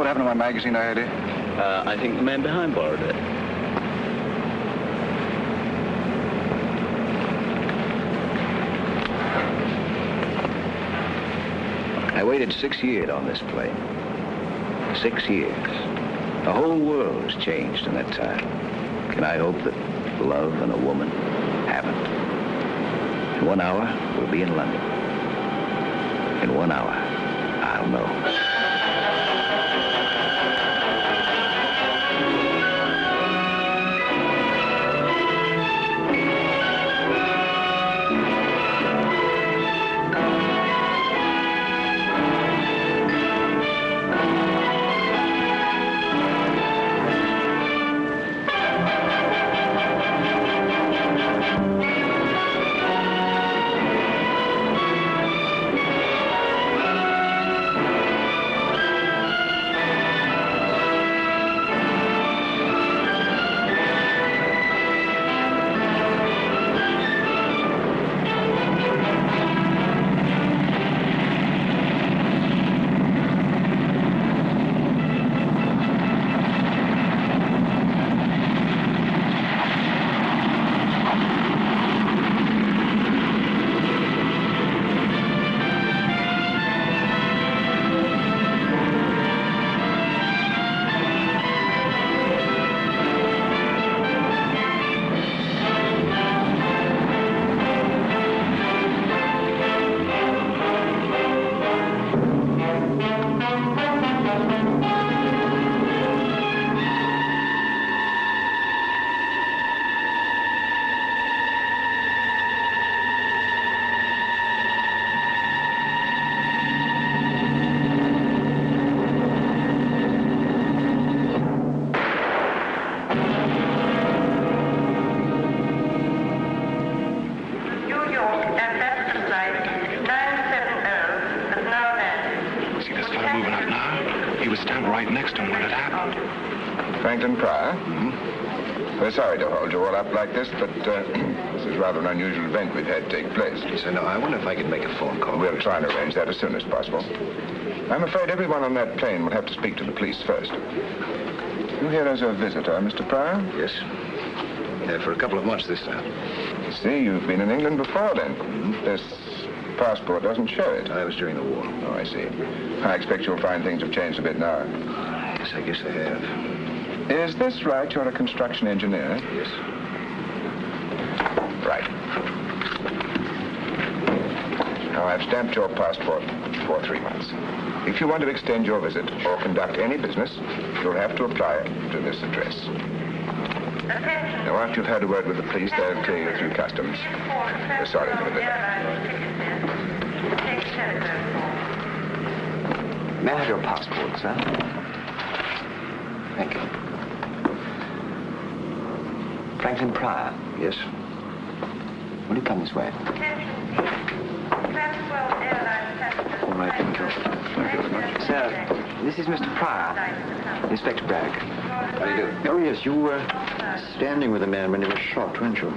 what happened to my magazine I had here? I think the man behind borrowed it. I waited 6 years on this plane. 6 years. The whole world has changed in that time. Can I hope that love and a woman haven't? In 1 hour, we'll be in London. In 1 hour, I'll know. Sorry to hold you all up like this, but this is rather an unusual event we've had take place. Yes, I know. I wonder if I could make a phone call. We'll try and arrange that as soon as possible. I'm afraid everyone on that plane will have to speak to the police first. You here as a visitor, Mr. Pryor? Yes. Yeah, for a couple of months this time. See, you've been in England before then. This passport doesn't show it. I was during the war. Oh, I see. I expect you'll find things have changed a bit now. Yes, I guess they have. Is this right? You're a construction engineer? Yes. Right. Now, I've stamped your passport for 3 months. If you want to extend your visit or conduct any business, you'll have to apply to this address. Now, after you've had a word with the police, they'll clear you through customs. We're sorry for the delay. May I have your passport, sir? Thank you. Franklin Pryor? Yes. Will you come this way? All right, thank you. Thank you very much. Sir, this is Mr. Pryor, Inspector Bragg. How do you do? Oh, yes, you were standing with a man when he was shot, weren't you?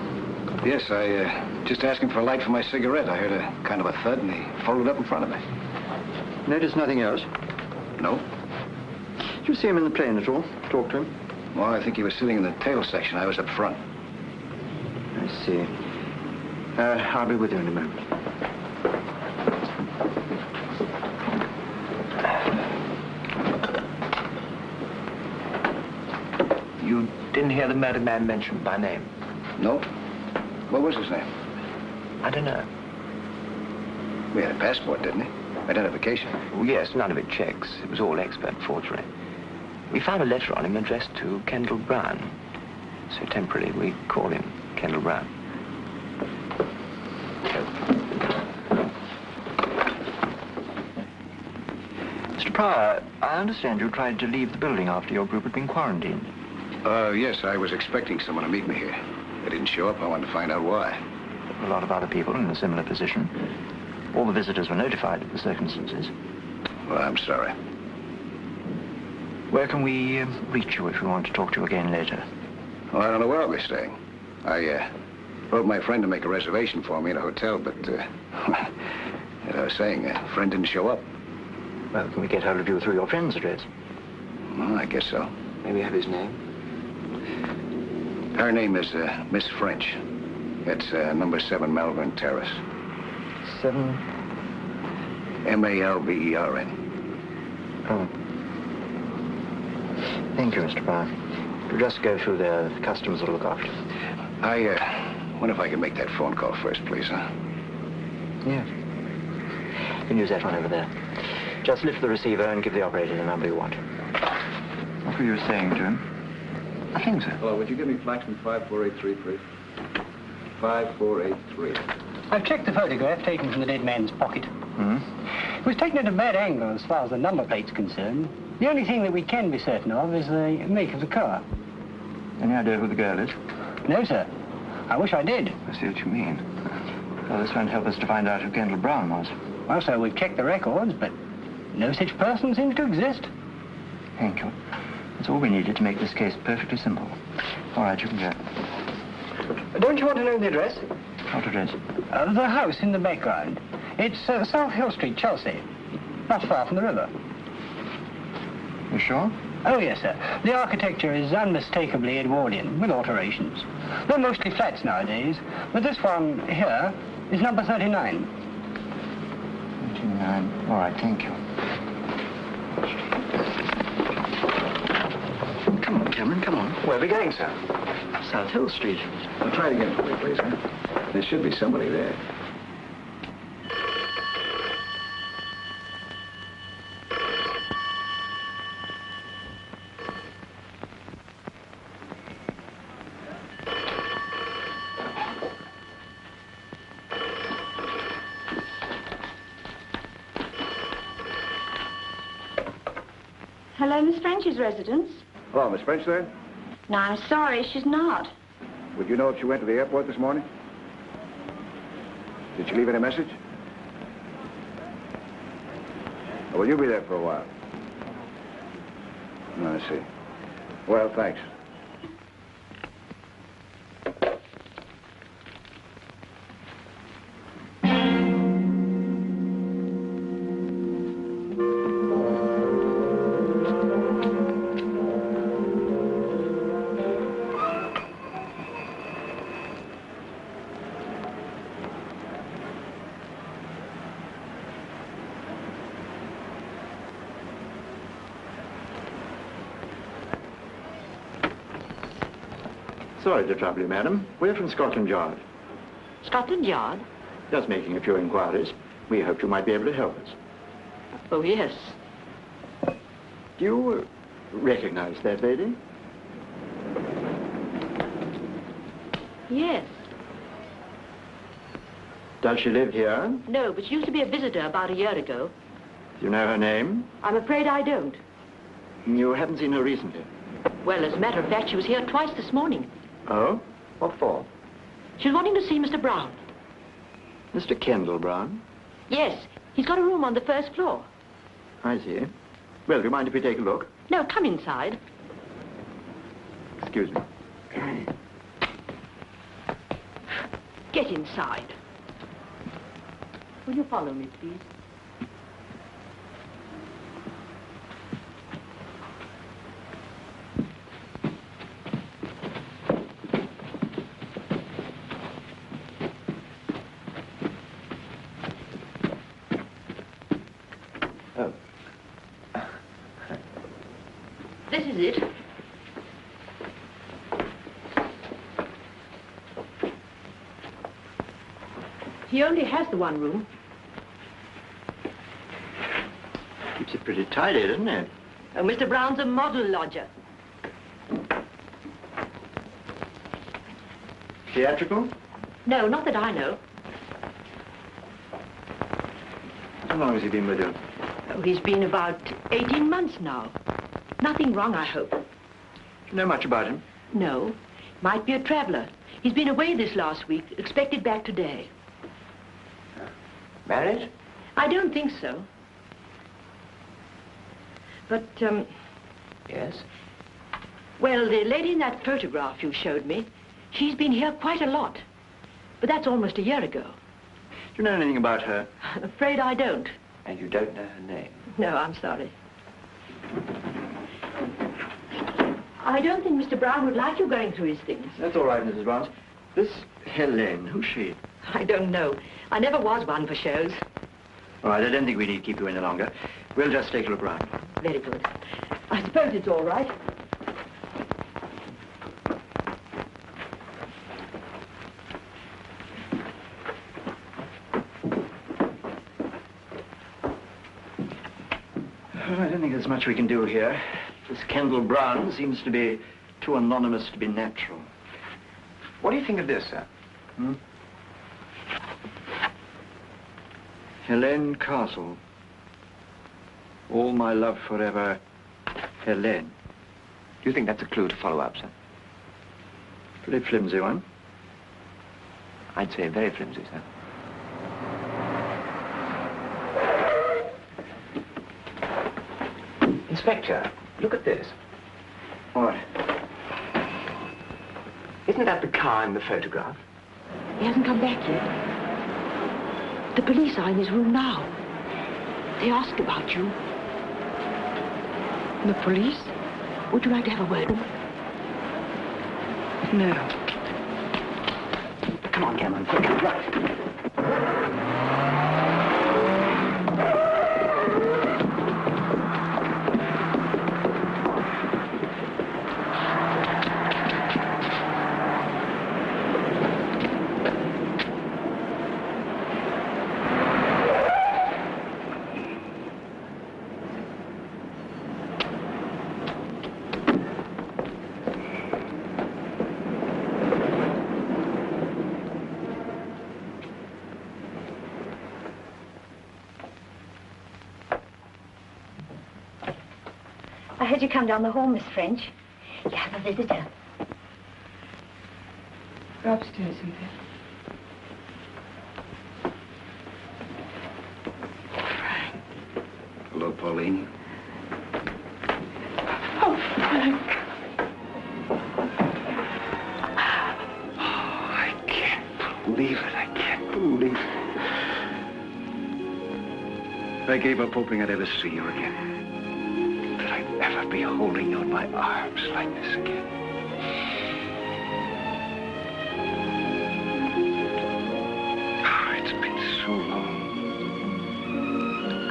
Yes, I just asked him for a light for my cigarette. I heard a kind of a thud, and he folded up in front of me. Notice nothing else? No. Did you see him in the plane at all? Talk to him? Well, I think he was sitting in the tail section. I was up front. I see. I'll be with you in a moment. You didn't hear the murdered man mentioned by name? No. What was his name? I don't know. We had a passport, didn't he? Identification. Oh, yes, none of it checks. It was all expert forgery. We found a letter on him addressed to Kendall Brown. So temporarily, we call him Kendall Brown. Mr. Pryor, I understand you tried to leave the building after your group had been quarantined. Yes, I was expecting someone to meet me here. They didn't show up. I wanted to find out why. There were a lot of other people in a similar position. All the visitors were notified of the circumstances. Well, I'm sorry. Where can we reach you if we want to talk to you again later? Well, I don't know where I'll be staying. I wrote my friend to make a reservation for me in a hotel, but, as I was saying, a friend didn't show up. Well, can we get hold of you through your friend's address? Well, I guess so. May we have his name? Her name is Miss French. It's number 7 Malvern Terrace. 7? Malvern. Oh. Thank you, Mr. Brown. We'll just go through the customs will look after. I wonder if I can make that phone call first, please, huh? Yes. You can use that one over there. Just lift the receiver and give the operator the number you want. What were you saying to him? Nothing, sir. Hello, would you give me Flaxman 5483, please? 5483. I've checked the photograph taken from the dead man's pocket. Hmm? It was taken at a bad angle as far as the number plate's concerned. The only thing that we can be certain of is the make of the car. Any idea who the girl is? No, sir. I wish I did. I see what you mean. Well, this won't help us to find out who Kendall Brown was. Well, sir, we've checked the records, but no such person seems to exist. Thank you. That's all we needed to make this case perfectly simple. All right, you can go. Don't you want to know the address? What address? The house in the background. It's South Hill Street, Chelsea. Not far from the river. You sure? Oh, yes, sir. The architecture is unmistakably Edwardian, with alterations. They're mostly flats nowadays, but this one here is number 39. 39. All right, thank you. Come on, Cameron, come on. Where are we going, sir? South Hill Street. Well, try it again for me, please, huh? There should be somebody there. Hello, Miss French's residence. Hello, Miss French there? No, I'm sorry, she's not. Would you know if she went to the airport this morning? Did she leave any message? Or will you be there for a while? I see. Well, thanks. Sorry to trouble you, madam. We're from Scotland Yard. Scotland Yard? Just making a few inquiries. We hoped you might be able to help us. Oh, yes. Do you recognize that lady? Yes. Does she live here? No, but she used to be a visitor about a year ago. Do you know her name? I'm afraid I don't. You haven't seen her recently? Well, as a matter of fact, she was here twice this morning. Oh? What for? She was wanting to see Mr. Brown. Mr. Kendall Brown? Yes, he's got a room on the first floor. I see. Well, do you mind if we take a look? No, come inside. Excuse me. Get inside. Will you follow me, please? Oh. This is it. He only has the one room. Keeps it pretty tidy, doesn't it? Oh, Mr. Brown's a model lodger. Theatrical? No, not that I know. How long has he been with you? Oh, he's been about 18 months now. Nothing wrong, I hope. Do you know much about him? No. Might be a traveler. He's been away this last week, expected back today. Married? I don't think so. But, Yes. well, the lady in that photograph you showed me, she's been here quite a lot. But that's almost a year ago. Do you know anything about her? I'm afraid I don't. And you don't know her name? No, I'm sorry. I don't think Mr. Brown would like you going through his things. That's all right, Mrs. Barnes. This Helene, who's she? I don't know. I never was one for shows. All right, I don't think we need to keep you any longer. We'll just take a look around. Very good. I suppose it's all right. Well, I don't think there's much we can do here. This Kendall Brown seems to be too anonymous to be natural. What do you think of this, sir? Helene Castle. All my love forever, Helene. Do you think that's a clue to follow up, sir? Pretty flimsy one. I'd say very flimsy, sir. Inspector, look at this. What? Isn't that the car in the photograph? He hasn't come back yet. The police are in his room now. They ask about you. The police? Would you like to have a word? No. Come on, Cameron, quick, right. I heard you come down the hall, Miss French. You have a visitor. Go upstairs, Cynthia. Hello, Pauline. Oh, Frank. Oh, I can't believe it. I can't believe it. I gave up hoping I'd ever see you again. That I'd ever be holding you in my arms like this again. Oh, it's been so long.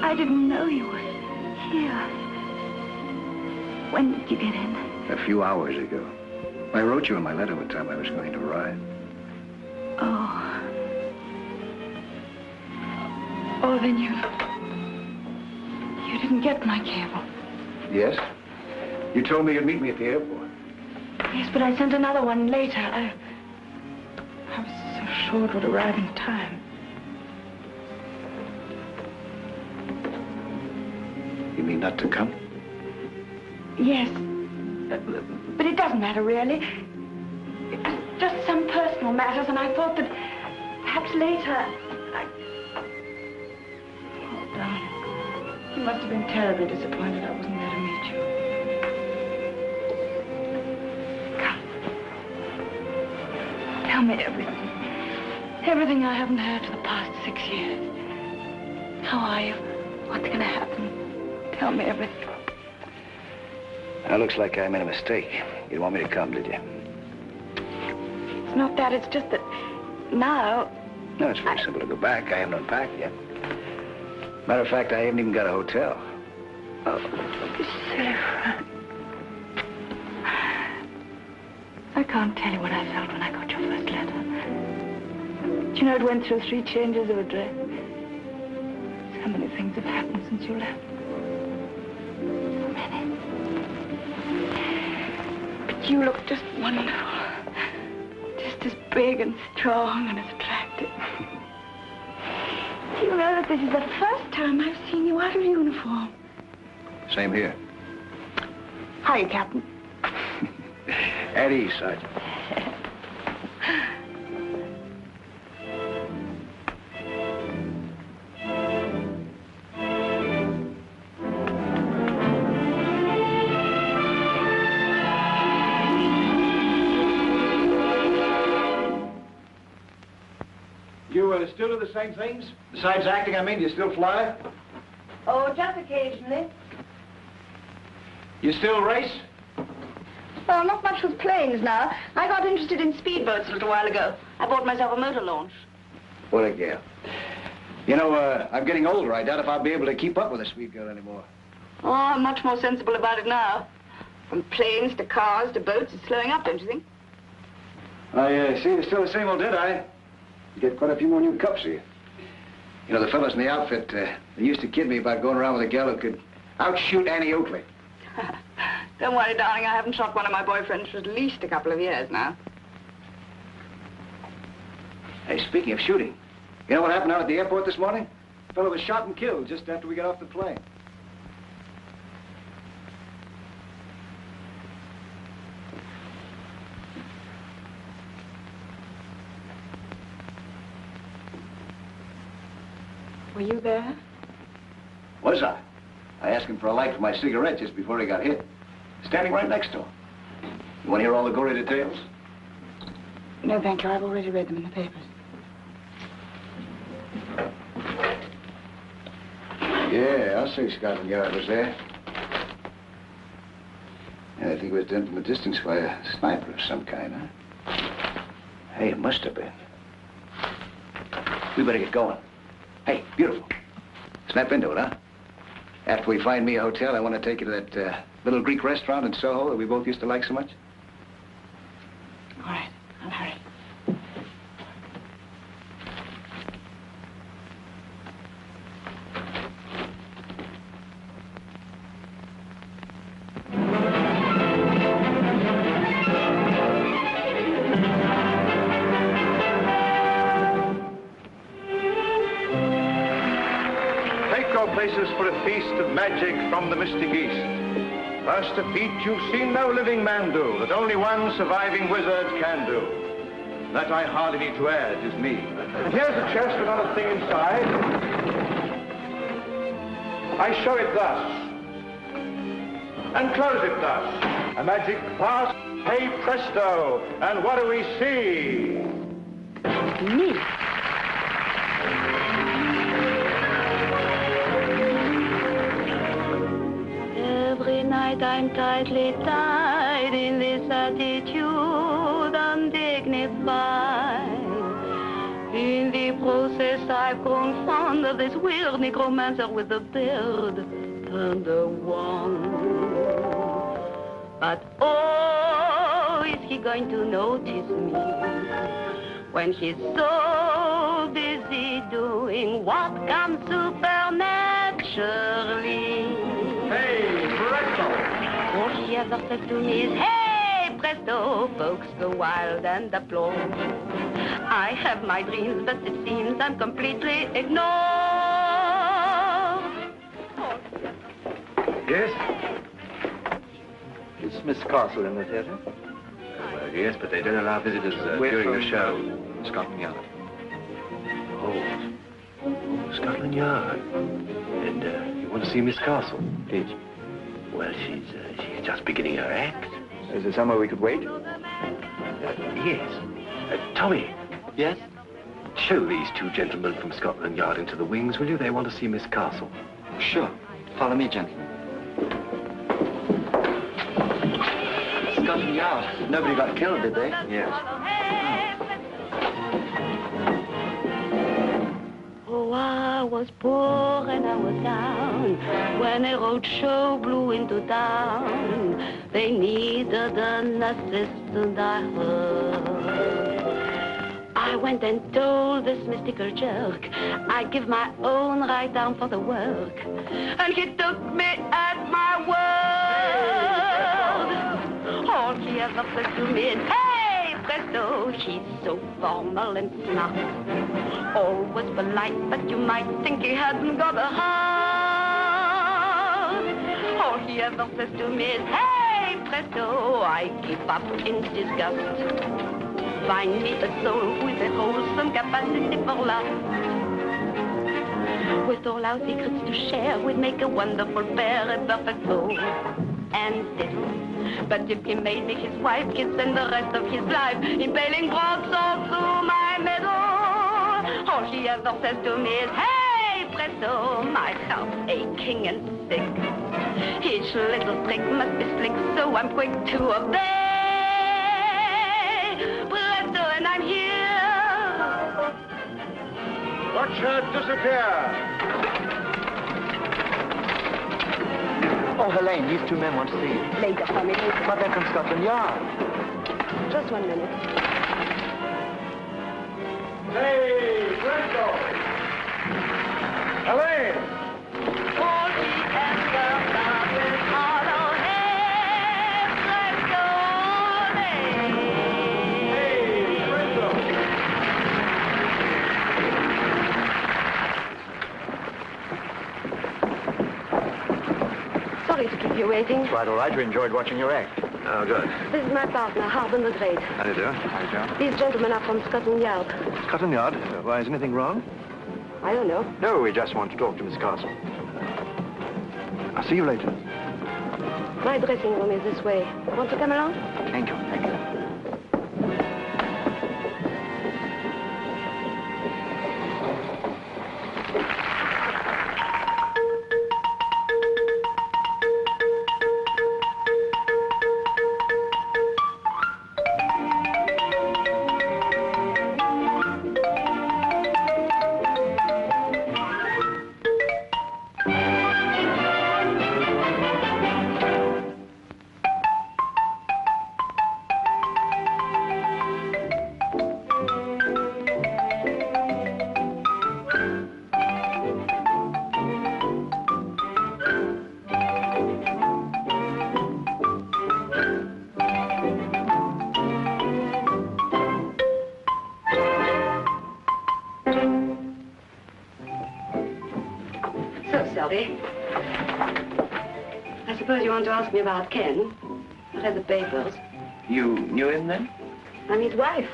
I didn't know you were here. When did you get in? A few hours ago. I wrote you in my letter what time I was going to arrive. Oh. Oh, then you didn't get my cable. Yes? You told me you'd meet me at the airport. Yes, but I sent another one later. I was so sure it would arrive in time. You mean not to come? Yes. But it doesn't matter, really. It was just some personal matters, and I thought that perhaps later Oh, darling. You must have been terribly disappointed I wasn't there to meet you. Come. Tell me everything. Everything I haven't heard for the past 6 years. How are you? What's going to happen? Tell me everything. Now, looks like I made a mistake. You didn't want me to come, did you? It's not that. It's just that now... No, it's very simple to go back. I haven't unpacked yet. Matter of fact, I haven't even got a hotel. Oh, you silly Frank. I can't tell you what I felt when I got your first letter. Do you know it went through 3 changes of address? So many things have happened since you left. So many. But you look just wonderful. Just as big and strong and as attractive. Do you know that this is the first time I've seen you out of uniform? Same here. Hiya, Captain. At ease, Sergeant. You still do the same things? Besides acting, I mean, do you still fly? Oh, just occasionally. You still race? Well, not much with planes now. I got interested in speedboats a little while ago. I bought myself a motor launch. What a gal. You know, I'm getting older. I doubt if I'll be able to keep up with a sweet girl anymore. Oh, I'm much more sensible about it now. From planes to cars to boats, it's slowing up, don't you think? I see you're still the same old Deadeye. You get quite a few more new cups here. You know, the fellas in the outfit, they used to kid me about going around with a gal who could outshoot Annie Oakley. Don't worry, darling. I haven't shot one of my boyfriends for at least a couple of years now. Hey, speaking of shooting, you know what happened out at the airport this morning? A fellow was shot and killed just after we got off the plane. Were you there? Was I? I asked him for a light for my cigarette just before he got hit. Standing right next to him. You want to hear all the gory details? No, thank you. I've already read them in the papers. Yeah, I'll say Scotland Yard was there. And I think it was done from a distance by a sniper of some kind, huh? Hey, it must have been. We better get going. Hey, beautiful. Snap into it, huh? After we find me a hotel, I want to take you to that little Greek restaurant in Soho that we both used to like so much. All right, I'll hurry. Places for a feast of magic from the mystic East. First a feat you've seen no living man do, that only one surviving wizard can do. That I hardly need to add is me. And here's a chest with another thing inside. I show it thus, and close it thus. A magic pass, hey presto, and what do we see? Me. Every night I'm tightly tied in this attitude, undignified. In the process I've grown fond of this weird necromancer with the beard and the wand. But oh, is he going to notice me when he's so busy doing what comes supernaturally? Hey, presto! All she ever says to me is, hey, presto! Folks go wild and applaud. I have my dreams, but it seems I'm completely ignored. Yes? Is Miss Castle in the theatre? Well, yes, but they don't allow visitors during the show. Scotland Yard. Oh, Scotland Yard. And you want to see Miss Castle? Please. Well, she's just beginning her act. Is there somewhere we could wait? Yes. Tommy. Yes? Show these two gentlemen from Scotland Yard into the wings, will you? They want to see Miss Castle. Sure. Follow me, gentlemen. Scotland Yard. Nobody got killed, did they? Yes. Oh, I was poor and I was down when a road show blew into town. They needed an assistant, I heard. I went and told this mystical jerk I'd give my own right arm for the work. And he took me at my word. All he ever said to me is, hey, presto, she's so formal and smart. Always polite, but you might think he hadn't got a heart. All he ever says to me is, hey, presto, I give up in disgust. Find me a soul with a wholesome capacity for love. With all our secrets to share, we'd make a wonderful pair, a perfect bow and fiddle. But if he made me his wife, he'd spend the rest of his life impaling broadswords through my middle. All she ever says to me is, hey, presto, my heart's aching and sick. Each little trick must be slick, so I'm quick to obey. Watch her disappear. Oh, Helene, these two men want to see you. Later, family. But they're from Scotland Yard. Just 1 minute. Hey, Brento! Helene! Sorry to keep you waiting. Quite all right. We enjoyed watching your act. Oh, good. This is my partner, Harbin the Great. How do you do? How do you do? These gentlemen are from Scotland Yard. Scotland Yard? Why, is anything wrong? I don't know. No, we just want to talk to Miss Castle. I'll see you later. My dressing room is this way. Want to come along? Thank you, thank you. Sorry. I suppose you want to ask me about Ken. I read the papers. You knew him then? I'm his wife.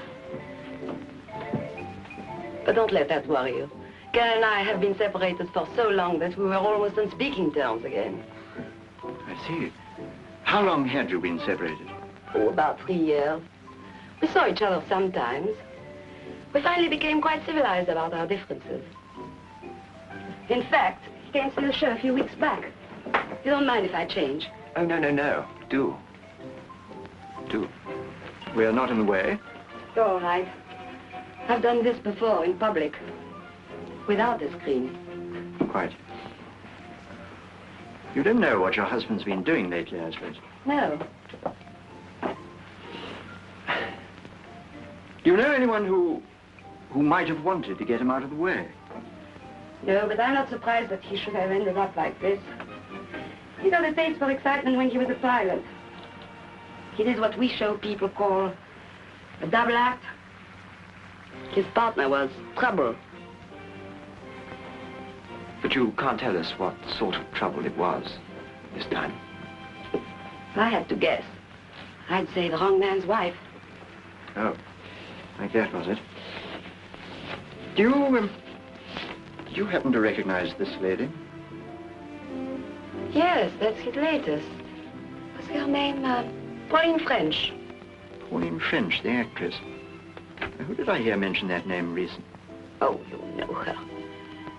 But don't let that worry you. Ken and I have been separated for so long that we were almost on speaking terms again. I see. How long had you been separated? Oh, about 3 years. We saw each other sometimes. We finally became quite civilized about our differences. In fact, he came to the show a few weeks back. You don't mind if I change? Oh, no, no, no. Do. Do. We are not in the way. You're all right. I've done this before in public. Without a screen. Quite. You don't know what your husband's been doing lately, I suppose. No. Do you know anyone who might have wanted to get him out of the way? No, but I'm not surprised that he should have ended up like this. He got a taste for excitement when he was a pilot. He did what we show people call a double act. His partner was trouble. But you can't tell us what sort of trouble it was this time. If I had to guess, I'd say the wrong man's wife. Oh, like that was it. Do you happen to recognize this lady? Yes, that's his latest. What's her name? Pauline French. Pauline French, the actress. Who did I hear mention that name recently? Oh, you know her.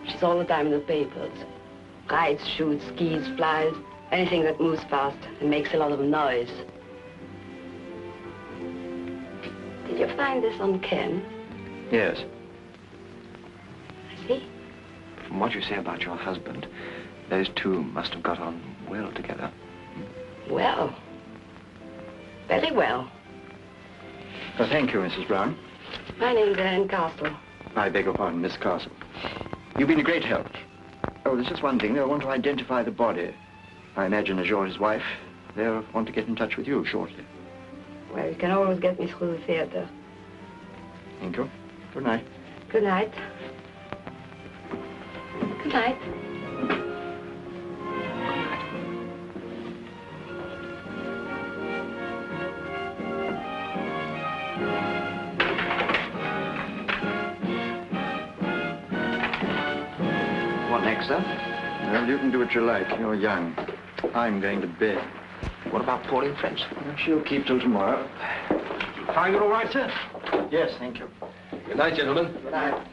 She's all the time in the papers. Rides, shoots, skis, flies, anything that moves fast and makes a lot of noise. Did you find this on Ken? Yes. I see. From what you say about your husband, those two must have got on well together. Well. Very well. Well, thank you, Mrs. Brown. My name's Anne Castle. I beg your pardon, Miss Castle. You've been a great help. Oh, there's just one thing. They'll want to identify the body. I imagine as you're his wife, they'll want to get in touch with you shortly. Well, you can always get me through the theater. Thank you. Good night. Good night. Good night. What next, sir? Well, you can do what you like. You're young. I'm going to bed. What about Pauline French? Well, she'll keep till tomorrow. Find it all right, sir? Yes, thank you. Good night, gentlemen. Good night.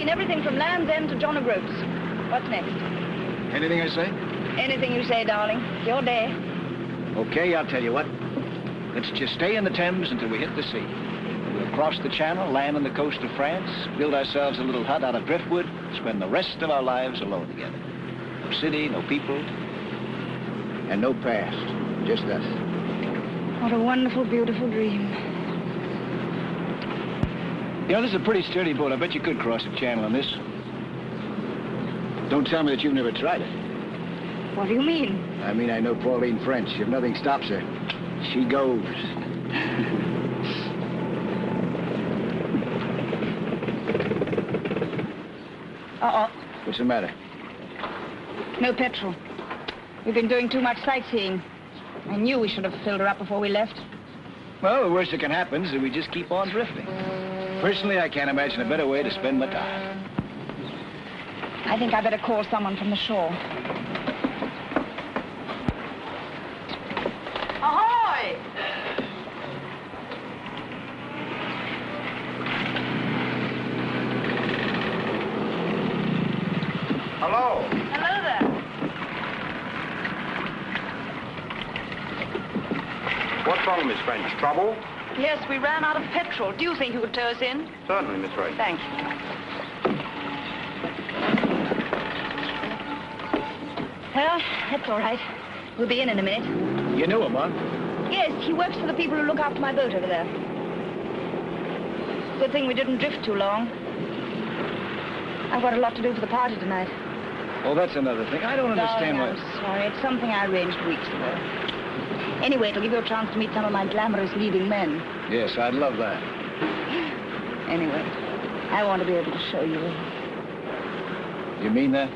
seen everything from Land's End to John O'Groats. What's next? Anything I say? Anything you say, darling. It's your day. Okay, I'll tell you what. Let's just stay in the Thames until we hit the sea. We'll cross the channel, land on the coast of France, build ourselves a little hut out of driftwood, spend the rest of our lives alone together. No city, no people, and no past. Just us. What a wonderful, beautiful dream. You know, this is a pretty sturdy boat. I bet you could cross the channel on this. Don't tell me that you've never tried it. What do you mean? I mean, I know Pauline French. If nothing stops her, she goes. Uh-oh. What's the matter? No petrol. We've been doing too much sightseeing. I knew we should have filled her up before we left. Well, the worst that can happen is that we just keep on drifting. Personally, I can't imagine a better way to spend my time. I think I better call someone from the shore. Ahoy! Hello. Hello there. What's wrong, Miss French? Trouble? Yes, we ran out of petrol. Do you think you could tow us in? Certainly, Miss French. Thank you. Well, that's all right. We'll be in a minute. You knew him, huh? Yes, he works for the people who look after my boat over there. Good thing we didn't drift too long. I've got a lot to do for the party tonight. Oh, that's another thing. I don't understand Darling, I'm sorry. It's something I arranged weeks ago. Anyway, it'll give you a chance to meet some of my glamorous leading men. Yes, I'd love that. Anyway, I want to be able to show you. You mean that?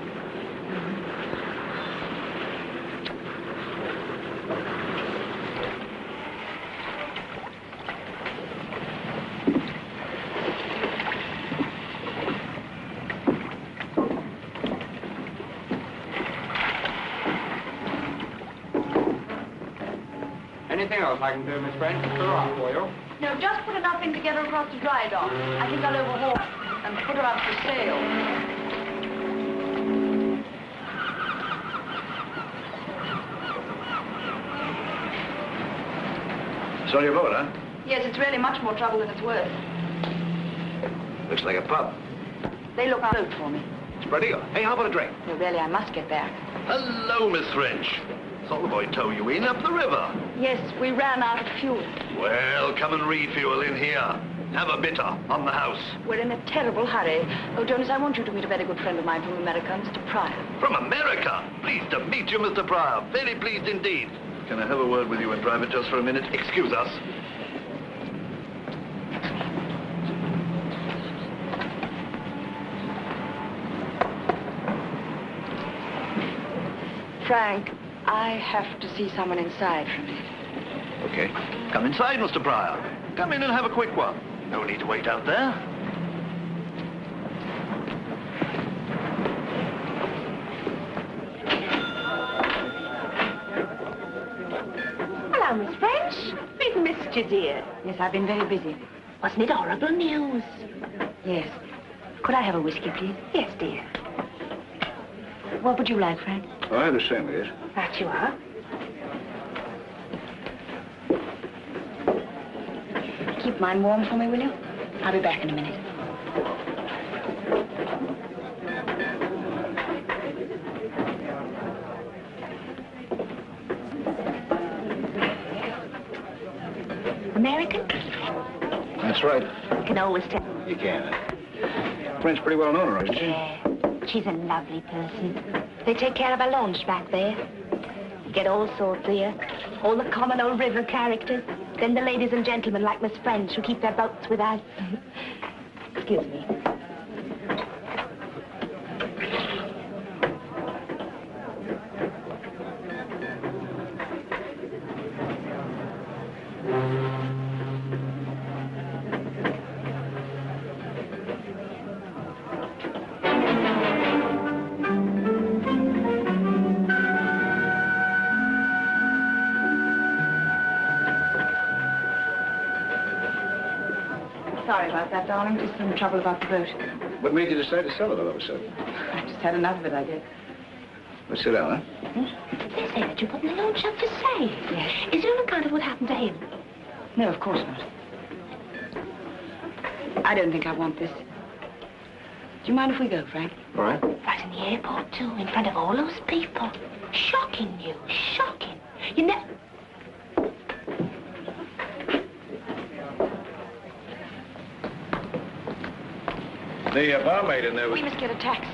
Anything else I can do, Miss French? Put her up for you. No, just put enough in to get her across the dry dock. I think I'll overhaul her and put her up for sail. It's on your boat, huh? Yes, it's really much more trouble than it's worth. Looks like a pub. They look out for me. Spread eagle. Hey, how about a drink? No, really, I must get back. Hello, Miss French. Thought the boy tow you in up the river. Yes, we ran out of fuel. Well, come and refuel in here. Have a bitter on the house. We're in a terrible hurry. Oh, Jonas, I want you to meet a very good friend of mine from America, Mr. Pryor. From America. Pleased to meet you, Mr. Pryor. Very pleased indeed. Can I have a word with you in private just for a minute? Excuse us. Frank, I have to see someone inside for a minute. Okay. Come inside, Mr. Pryor. Come in and have a quick one. No need to wait out there. Hello, Miss French. We've missed you, dear. Yes, I've been very busy. Wasn't it horrible news? Yes. Could I have a whiskey, please? Yes, dear. What would you like, Frank? Oh, I understand, yes. That you are. Keep mine warm for me, will you? I'll be back in a minute. American? That's right. You can always tell. You can. French pretty well known her, isn't she? Yeah, she's a lovely person. They take care of our launch back there. You get all sorts here. All the common old river characters. Then the ladies and gentlemen like Miss French who keep their boats with us. Excuse me. Sorry about that, darling. Just some trouble about the boat. What made you decide to sell it all of a sudden? I just had enough of it, I guess. Well, sit down, huh? They say that you put in the loan shark for sale. Yes. Is it on account of what happened to him? No, of course not. I don't think I want this. Do you mind if we go, Frank? All right. Right in the airport, too, in front of all those people. Shocking news, shocking. You never... The barmaid in there was... We must get a taxi.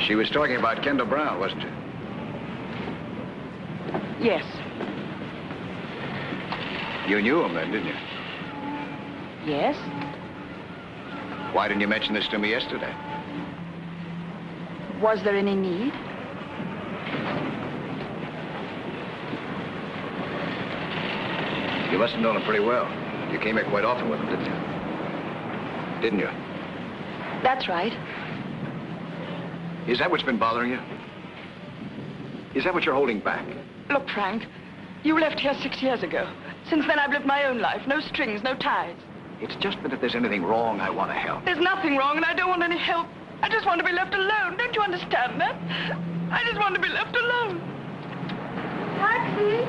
She was talking about Kendall Brown, wasn't she? Yes. You knew him then, didn't you? Yes? Why didn't you mention this to me yesterday? Was there any need? You must have known him pretty well. You came here quite often with him, didn't you? Didn't you? That's right. Is that what's been bothering you? Is that what you're holding back? Look, Frank, you left here 6 years ago. Since then, I've lived my own life. No strings, no ties. It's just that if there's anything wrong, I want to help. There's nothing wrong, and I don't want any help. I just want to be left alone. Don't you understand that? I just want to be left alone. Taxi!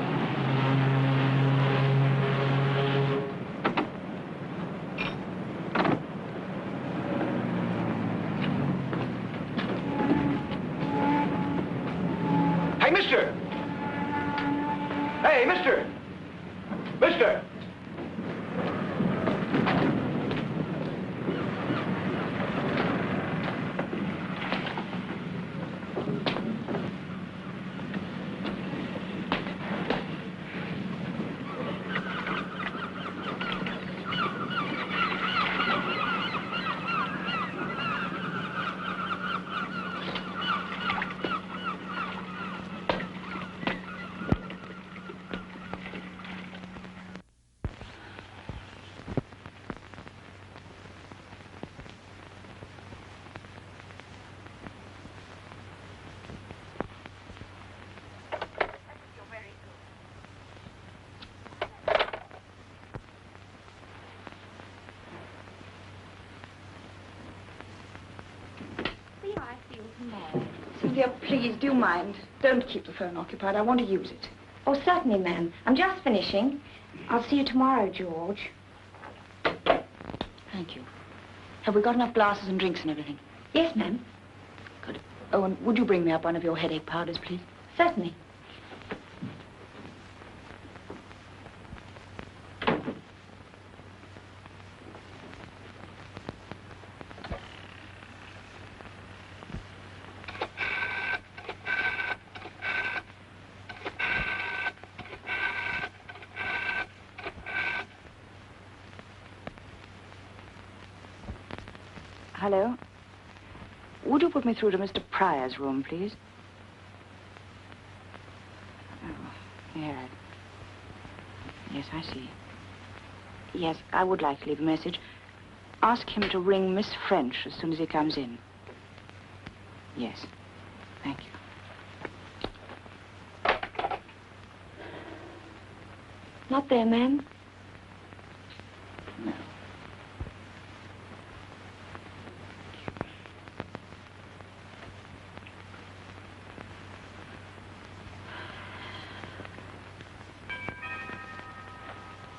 Hey, mister! Hey, mister! Mister! Cynthia, please, do you mind? Don't keep the phone occupied. I want to use it. Oh, certainly, ma'am. I'm just finishing. I'll see you tomorrow, George. Thank you. Have we got enough glasses and drinks and everything? Yes, ma'am. Good. Oh, and would you bring me up one of your headache powders, please? Certainly. Hello? Would you put me through to Mr. Pryor's room, please? Oh, yeah. Yes, I see. Yes, I would like to leave a message. Ask him to ring Miss French as soon as he comes in. Yes. Thank you. Not there, ma'am. No.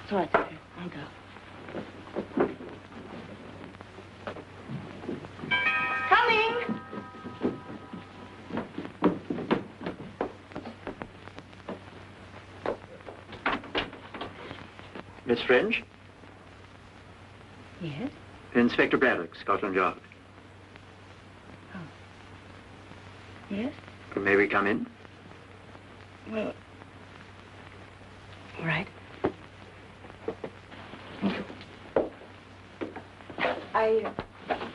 It's all right, Cynthia. I'll go. Coming! Miss French? Yes? Inspector Braddock, Scotland Yard. Yes? May we come in? Well, all right.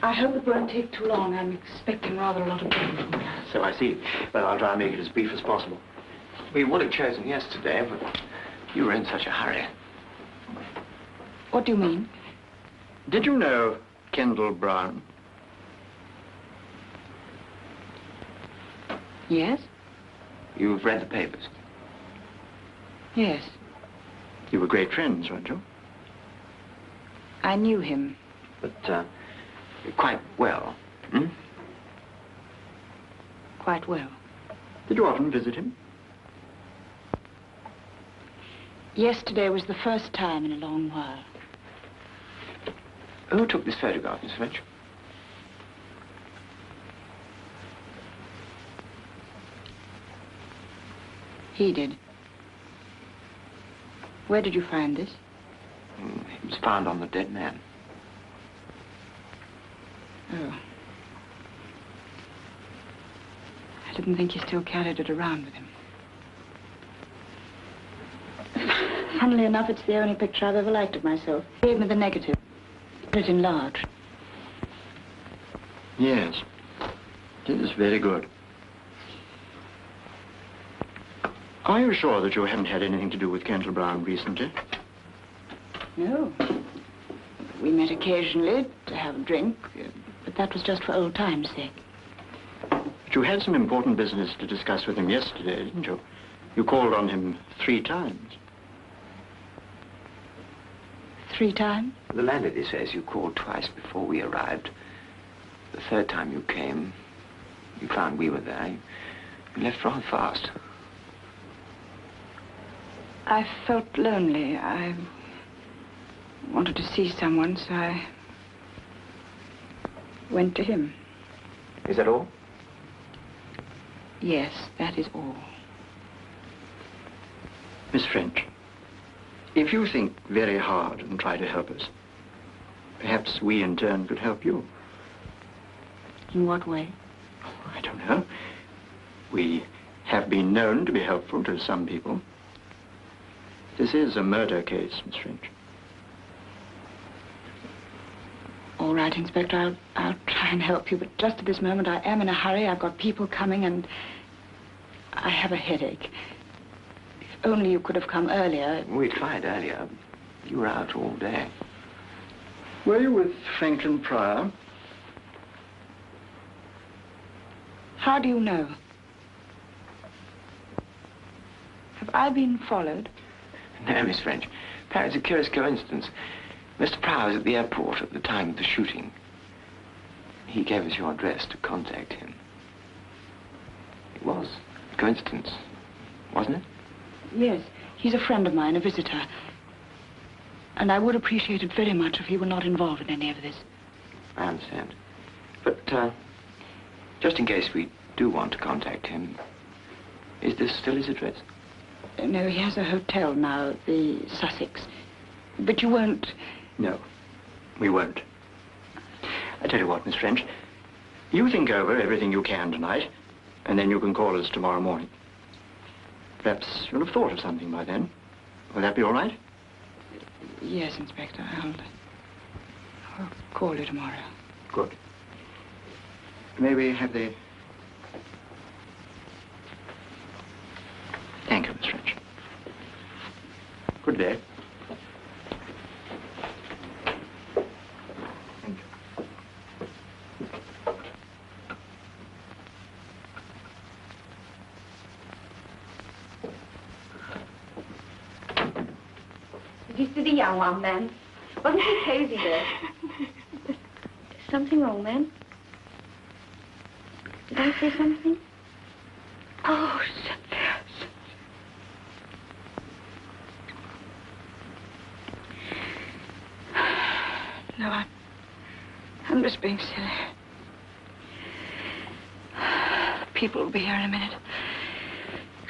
I hope it won't take too long. I'm expecting rather a lot of people from here. So I see. Well, I'll try and make it as brief as possible. We would have chosen yesterday, but you were in such a hurry. What do you mean? Did you know Kendall Brown? Yes? You've read the papers. Yes. You were great friends, weren't you? I knew him. But, quite well, hmm? Quite well. Did you often visit him? Yesterday was the first time in a long while. Who took this photograph, Miss French? He did. Where did you find this? It was found on the dead man. Oh. I didn't think you still carried it around with him. Funnily enough, it's the only picture I've ever liked of myself. He gave me the negative. Put it enlarged. Yes. It is very good. Are you sure that you haven't had anything to do with Kendall Brown recently? No. We met occasionally to have a drink, but that was just for old times' sake. But you had some important business to discuss with him yesterday, didn't you? You called on him 3 times. 3 times? The landlady says you called twice before we arrived. The 3rd time you came, you found we were there. You left rather fast. I felt lonely. I wanted to see someone, so I went to him. Is that all? Yes, that is all. Miss French, if you think very hard and try to help us, perhaps we in turn could help you. In what way? Oh, I don't know. We have been known to be helpful to some people. This is a murder case, Miss French. All right, Inspector, I'll try and help you, but just at this moment I am in a hurry. I've got people coming and I have a headache. If only you could have come earlier. We tried earlier. You were out all day. Were you with Franklin Pryor? How do you know? Have I been followed? No, Miss French. Perhaps a curious coincidence. Mr. Pryor was at the airport at the time of the shooting. He gave us your address to contact him. It was a coincidence, wasn't it? Yes. He's a friend of mine, a visitor. And I would appreciate it very much if he were not involved in any of this. I understand. But, just in case we do want to contact him, is this still his address? No, he has a hotel now, the Sussex. But you won't... No, we won't. I tell you what, Miss French, you think over everything you can tonight, and then you can call us tomorrow morning. Perhaps you'll have thought of something by then. Will that be all right? Yes, Inspector. I'll call you tomorrow. Good. May we have the... Thank you, Miss French. Good day. Thank you. Did you see the young one, ma'am? Wasn't he cozy there? Is something wrong, ma'am? Did I say something? Oh, Cynthia. No, I'm just being silly. People will be here in a minute.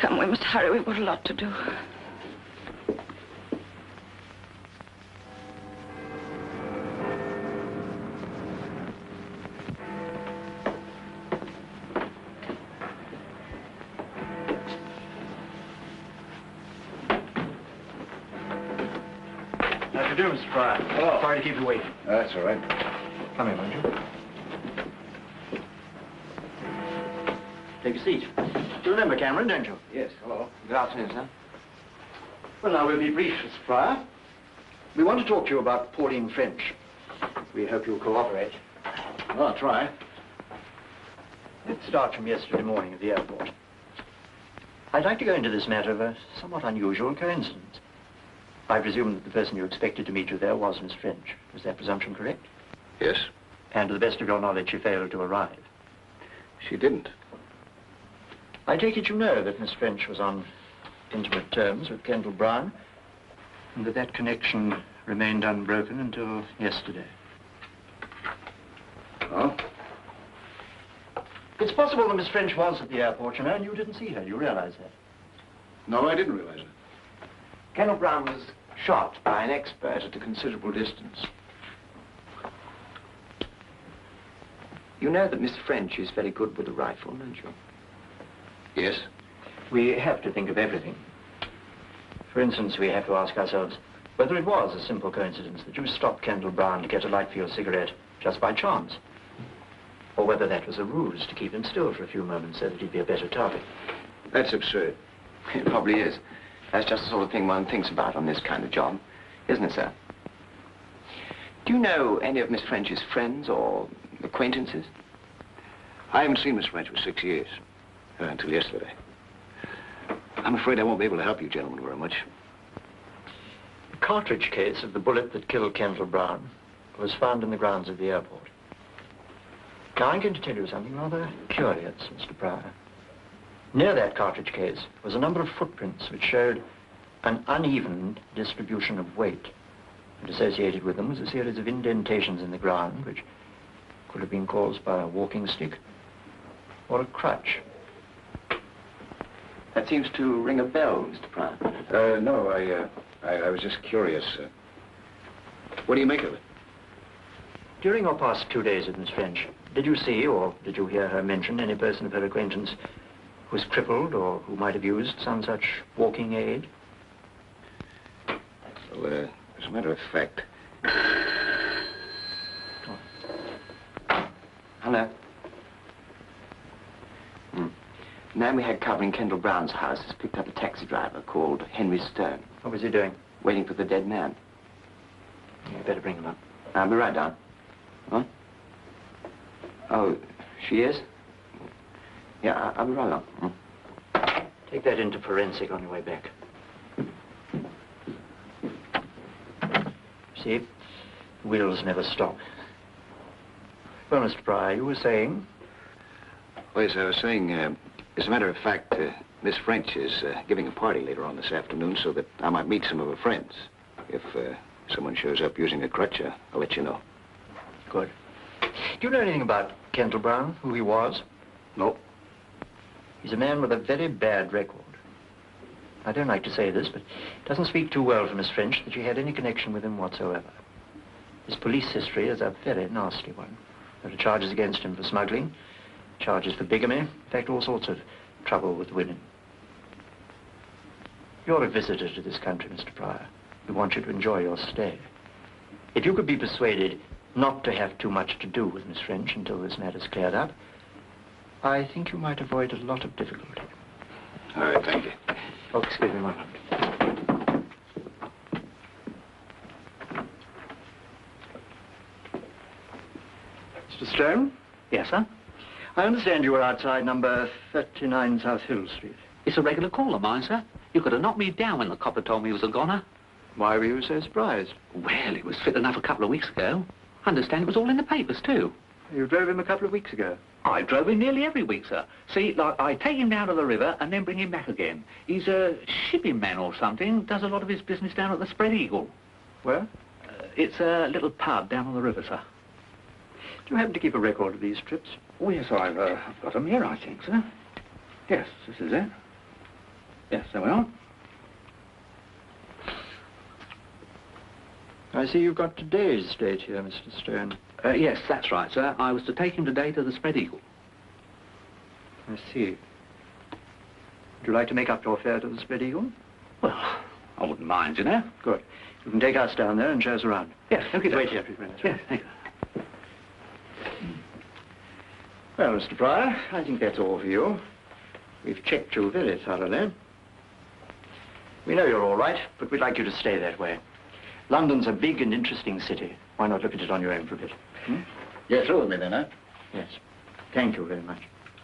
Come, we must hurry. We've got a lot to do. How do you do, Mr. Pryor? Hello. Sorry to keep you waiting. That's all right. Come in, won't you? Take a seat. You remember Cameron, don't you? Yes, hello. Good afternoon, sir. Well, now, we'll be brief, Mr. Pryor. We want to talk to you about Pauline French. We hope you'll cooperate. Well, I'll try. Let's start from yesterday morning at the airport. I'd like to go into this matter of a somewhat unusual coincidence. I presume that the person you expected to meet you there was Miss French. Was that presumption correct? Yes. And to the best of your knowledge, she failed to arrive. She didn't. I take it you know that Miss French was on intimate terms with Kendall Brown, and that that connection remained unbroken until yesterday. Oh? It's possible that Miss French was at the airport, you know, and you didn't see her. You realize that? No, I didn't realize it. Kendall Brown was shot by an expert at a considerable distance. You know that Miss French is very good with a rifle, don't you? Yes. We have to think of everything. For instance, we have to ask ourselves whether it was a simple coincidence that you stopped Kendall Brown to get a light for your cigarette just by chance, or whether that was a ruse to keep him still for a few moments so that he'd be a better target. That's absurd. It probably is. That's just the sort of thing one thinks about on this kind of job, isn't it, sir? Do you know any of Miss French's friends or acquaintances? I haven't seen Miss French for 6 years, until yesterday. I'm afraid I won't be able to help you gentlemen very much. The cartridge case of the bullet that killed Kendall Brown was found in the grounds of the airport. Now, I'm going to tell you something rather curious, Mr. Pryor. Near that cartridge case was a number of footprints which showed an uneven distribution of weight. And associated with them was a series of indentations in the ground which could have been caused by a walking stick or a crutch. That seems to ring a bell, Mr. Pryor. No, I was just curious. What do you make of it? During your past 2 days with Miss French, did you see or did you hear her mention any person of her acquaintance who was crippled or who might have used some such walking aid? Well, as a matter of fact... Hello. The man we had covering Kendall Brown's house has picked up a taxi driver called Henry Stone. What was he doing? Waiting for the dead man. You better bring him up. I'll be right down. Huh? Oh, she is? Yeah, I'll be right along. Take that into forensic on your way back. See, the wheels never stop. Well, Mr. Pryor, you were saying? Well, yes, I was saying, as a matter of fact, Miss French is giving a party later on this afternoon so that I might meet some of her friends. If someone shows up using a crutch, I'll let you know. Good. Do you know anything about Kendall Brown, who he was? No. He's a man with a very bad record. I don't like to say this, but it doesn't speak too well for Miss French that she had any connection with him whatsoever. His police history is a very nasty one. There are charges against him for smuggling, charges for bigamy, in fact, all sorts of trouble with women. You're a visitor to this country, Mr. Pryor. We want you to enjoy your stay. If you could be persuaded not to have too much to do with Miss French until this matter's cleared up, I think you might avoid a lot of difficulty. All right, thank you. Oh, excuse me one moment. Mr. Stone? Yes, sir? I understand you were outside number 39 South Hill Street. It's a regular call of mine, sir. You could have knocked me down when the copper told me he was a goner. Why were you so surprised? Well, it was fit enough a couple of weeks ago. I understand it was all in the papers, too. You drove him a couple of weeks ago. I drove him nearly every week, sir. See, like, I take him down to the river and then bring him back again. He's a shipping man or something, does a lot of his business down at the Spread Eagle. Where? It's a little pub down on the river, sir. Do you happen to keep a record of these trips? Oh, yes, I've got them here, I think, sir. Yes, this is it. Yes, there we are. I see you've got today's date here, Mr. Stone. Yes, that's right, sir. I was to take him today to the Spread Eagle. I see. Would you like to make up your fare to the Spread Eagle? Well, I wouldn't mind, you know. Good. You can take us down there and show us around. Yes, okay. Wait here, please, minutes. Yes, thank you. Well, Mr. Pryor, I think that's all for you. We've checked you very thoroughly. We know you're all right, but we'd like you to stay that way. London's a big and interesting city. Why not look at it on your own for a bit? You're through with me then, huh? Yes. Thank you very much.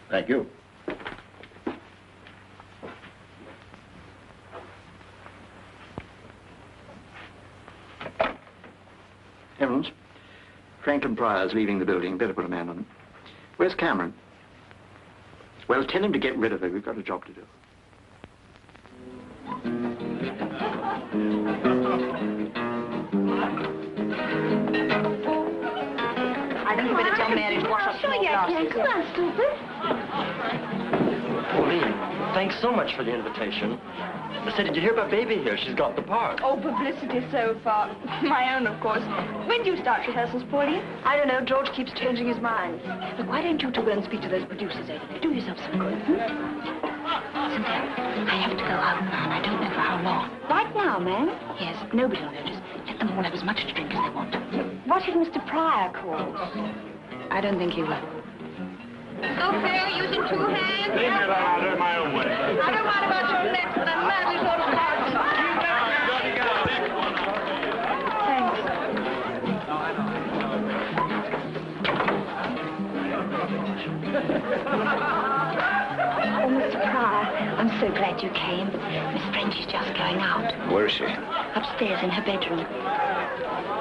Thank you. Franklin Pryor's leaving the building. Better put a man on him. Where's Cameron? Well, tell him to get rid of her. We've got a job to do. I think you better tell Mary to wash up some more glasses. Come on, stupid. Pauline, thanks so much for the invitation. I said, did you hear about Baby here? She's got the part. Oh, publicity so far. My own, of course. When do you start rehearsals, Pauline? I don't know. George keeps changing his mind. Look, why don't you two go and speak to those producers over there? Do yourself some good. Cynthia, I have to go out now, and I don't know for how long. Right now, ma'am? Yes, nobody will notice. Let them all have as much to drink as they want. What if Mr. Pryor calls? I don't think he will. So fair, using two hands? Leave me alone, I'll do it my own way. I don't mind about your legs, but I'm madly sort of Oh, Mr. Pryor, I'm so glad you came. Miss Frenchie's just going out. Where is she? Upstairs in her bedroom.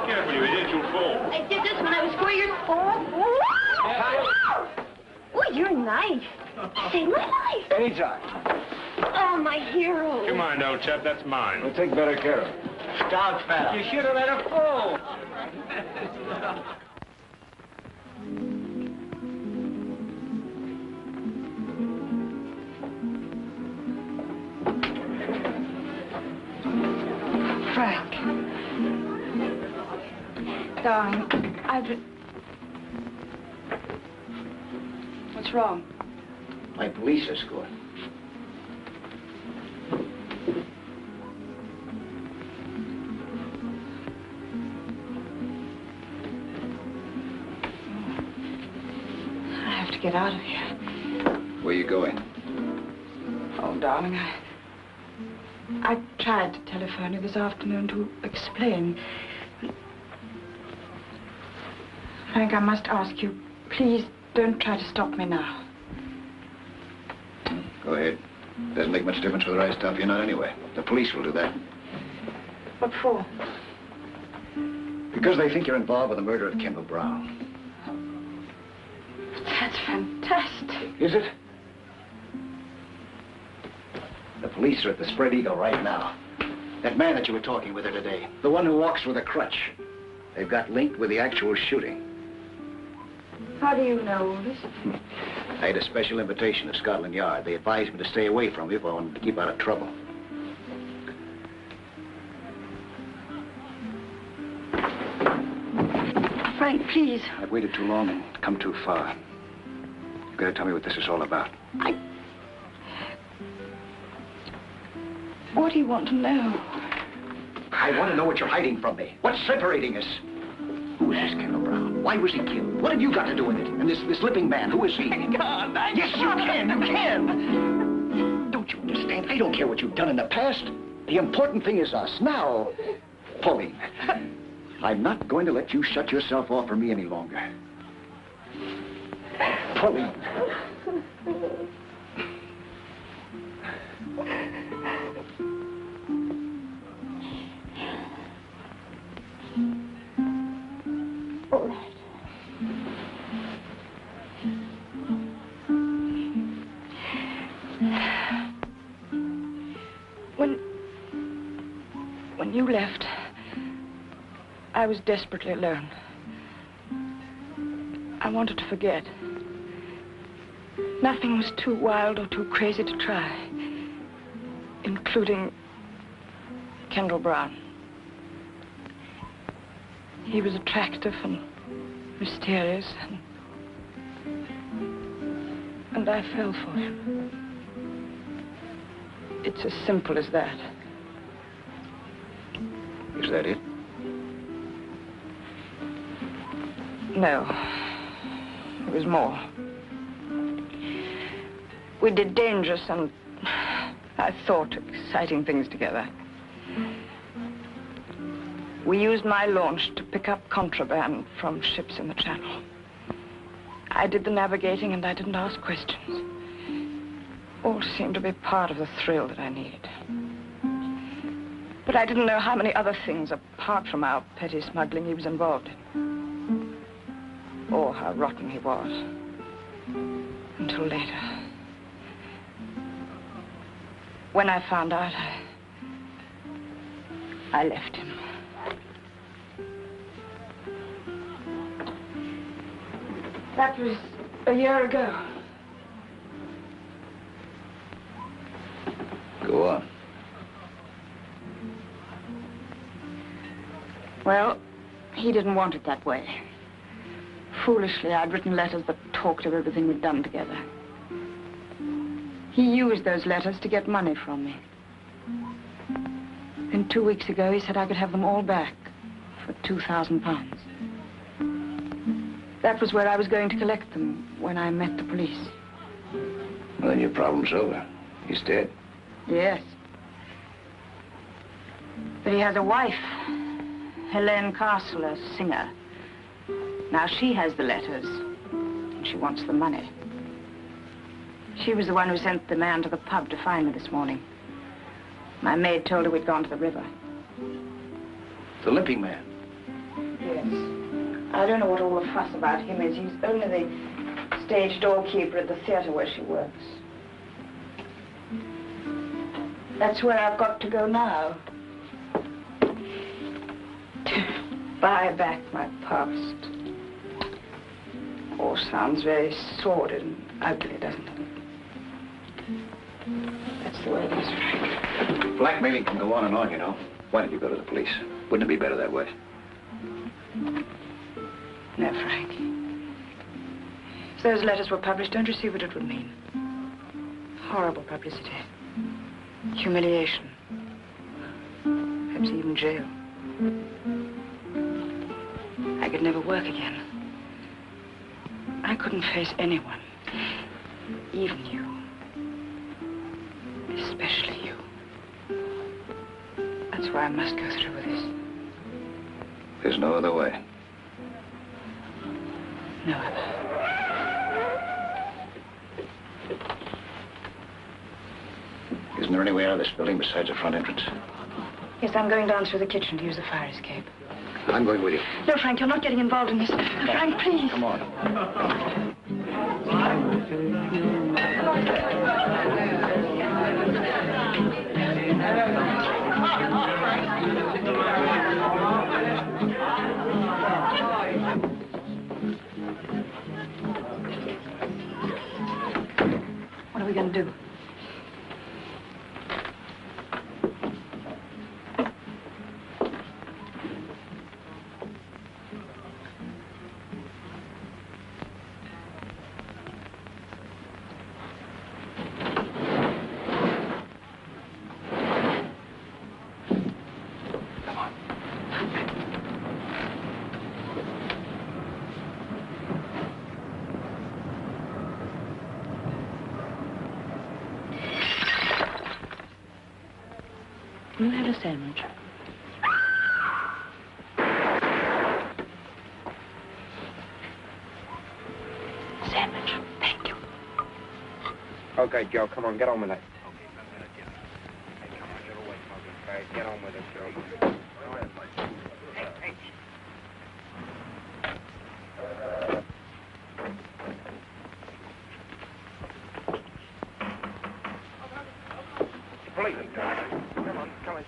Careful, you idiot, you'll fall. I did this when I was 4 years old. Oh, you're nice. Saved my life. Anytime. Oh, my hero. Come on, old chap, that's mine. We'll take better care of it. Stop, fella. You should have let her fall. Frank. Darling, What's wrong? My police escort. I have to get out of here. Where are you going? Oh, darling, I tried to telephone you this afternoon to explain. Frank, I must ask you, please don't try to stop me now. Go ahead. Doesn't make much difference whether I stop you or not anyway. The police will do that. What for? Because they think you're involved with the murder of Kendall Brown. That's fantastic. Is it? The police are at the Spread Eagle right now. That man that you were talking with her today, the one who walks with a crutch. They've got linked with the actual shooting. How do you know this? I had a special invitation to Scotland Yard. They advised me to stay away from you if I wanted to keep out of trouble. Frank, please. I've waited too long and come too far. You've got to tell me what this is all about. What do you want to know? I want to know what you're hiding from me. What's separating us? Who is this Kendall Brown? Why was he killed? What have you got to do with it? And this Limping Man, who is he? God, Yes, you can. You can. Don't you understand? I don't care what you've done in the past. The important thing is us. Now, Pauline, I'm not going to let you shut yourself off from me any longer. Pauline. All right. When you left, I was desperately alone. I wanted to forget. Nothing was too wild or too crazy to try, including Kendall Brown. He was attractive and mysterious, and I fell for him. It's as simple as that. Is that it? No. There was more. We did dangerous and, I thought, exciting things together. We used my launch to pick up contraband from ships in the Channel. I did the navigating and I didn't ask questions. All seemed to be part of the thrill that I needed. But I didn't know how many other things, apart from our petty smuggling, he was involved in. or how rotten he was. Until later. When I found out, I left him. That was a year ago. Go on. Well, he didn't want it that way. Foolishly, I'd written letters that talked of everything we'd done together. He used those letters to get money from me. Then 2 weeks ago, he said I could have them all back for £2,000. That was where I was going to collect them when I met the police. Well, then your problem's over. He's dead. Yes. But he has a wife, Helene Castle, a singer. Now she has the letters, and she wants the money. She was the one who sent the man to the pub to find me this morning. My maid told her we'd gone to the river. The Limping Man. Yes. I don't know what all the fuss about him is. He's only the stage doorkeeper at the theater where she works. That's where I've got to go now. To buy back my past. All sounds very sordid and ugly, doesn't it? That's the way it is, Frank. Blackmailing can go on and on, you know. Why don't you go to the police? Wouldn't it be better that way? No, Frank. If those letters were published, don't you see what it would mean? Horrible publicity. Humiliation. Perhaps even jail. I could never work again. I couldn't face anyone. Even you. Especially you. That's why I must go through with this. There's no other way. No other. Isn't there any way out of this building besides the front entrance? Yes, I'm going down through the kitchen to use the fire escape. I'm going with you. No, Frank, you're not getting involved in this. Frank, please. Come on. What are we going to do? Will you have a sandwich? Sandwich. Thank you. Okay, Joe, come on, get on with it. Get on with it, Joe. Police. Come on, come in.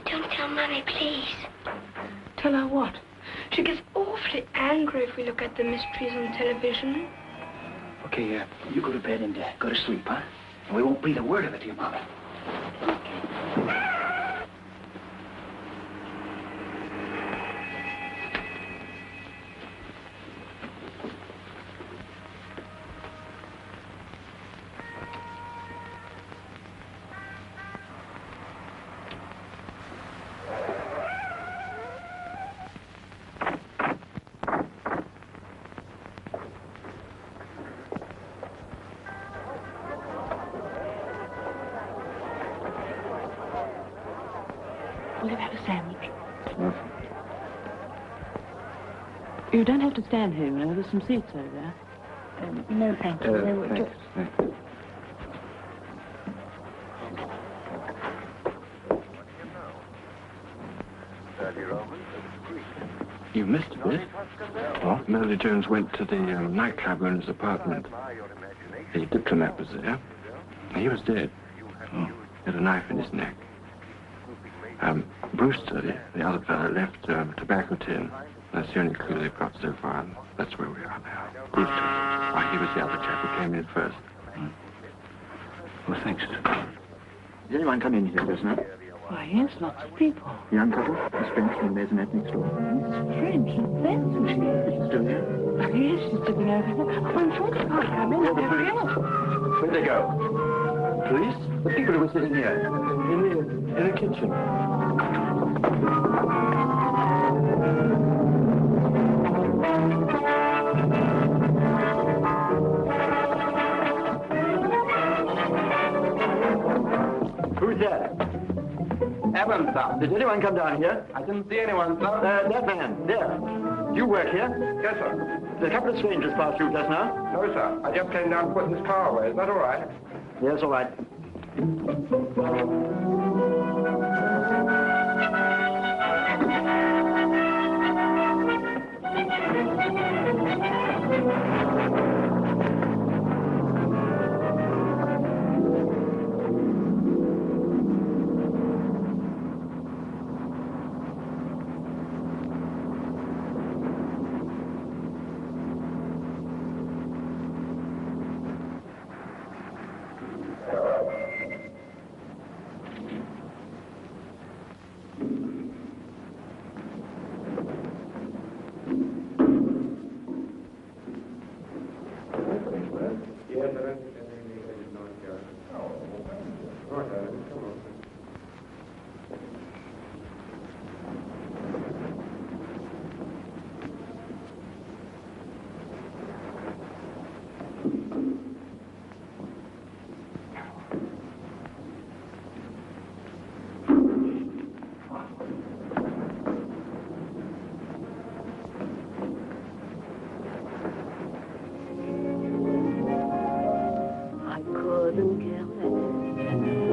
Don't tell Mummy, please. Tell her what? She gets awfully angry if we look at the mysteries on television. Okay, you go to bed and go to sleep, huh? And we won't breathe a word of it to your mama. Will you have a sandwich? You don't have to stand here, you know. There's some seats over there. No, thank you. They were just... You missed a bit. What? Melody Jones went to the nightclub owner's apartment. The diplomat was there. He was dead. Oh. He had a knife in his neck. Brewster, the other fellow, left a tobacco tin. That's the only clue they've got so far, and that's where we are now. Brewster. He was the other chap who came in first. Well, thanks. Did anyone come in here just now? Why, yes, lots of people. Young couple? Miss French from the maisonette next door. Miss French, that's who she is. Is she still here? Oh, yes, she's sitting over there. Oh, I'm sure they can't come in. Hurry up. Where'd they go? Police? The people who were sitting here. In the kitchen. Who's that? Evans, sir. Did anyone come down here? I didn't see anyone, sir. That man, there. You work here? Yes, sir. Did a couple of strangers pass through just now? No, sir. I just came down to put this car away. Is that all right? Yes, all right.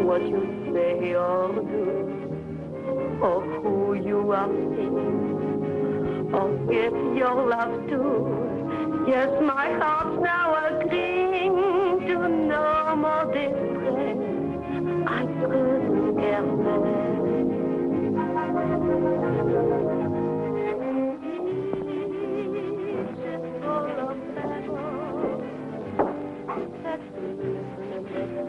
What you say or do, or who you are seeing, or give your love to. Yes, my heart's now agreeing to no more distress. I couldn't care less. It's full of memories. Let's listen and listen.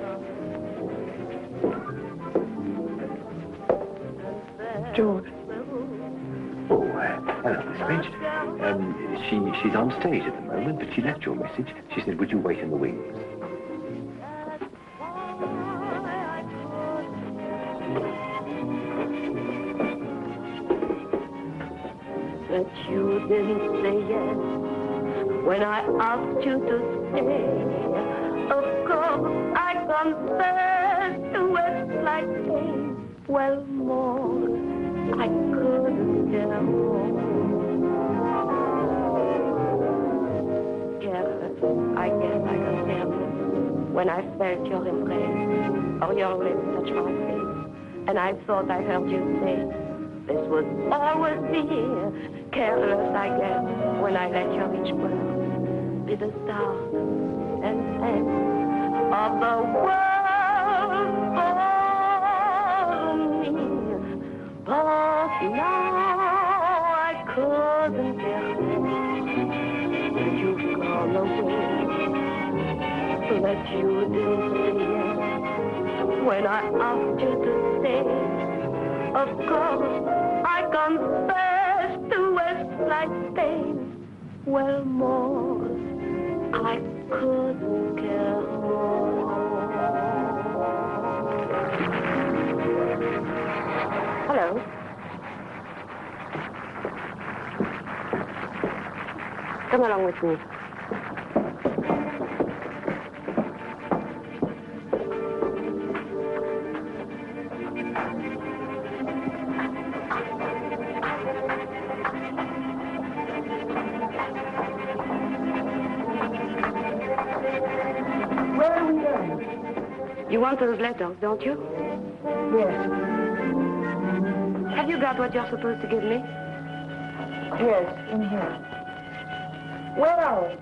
George. Oh, hello, Miss French. She's on stage at the moment, but she left your message. She said, would you wait in the wings? That you didn't say yes when I asked you to stay. Of course, I confessed to it like pain. Well, more, I couldn't care more. Careless, I guess I got careless when I felt your embrace or your lips touch my face, and I thought I heard you say, this would always be here. Careless, I guess, when I let your each word be the start and end of the world for me. But now I couldn't care less. You've gone away, that you didn't say yes when I asked you to stay. Of course, I confess to Westlight pain. Well, more, I couldn't care more. Hello. Come along with me. You want those letters, don't you? Yes. Have you got what you're supposed to give me? Yes, in here. Where are we?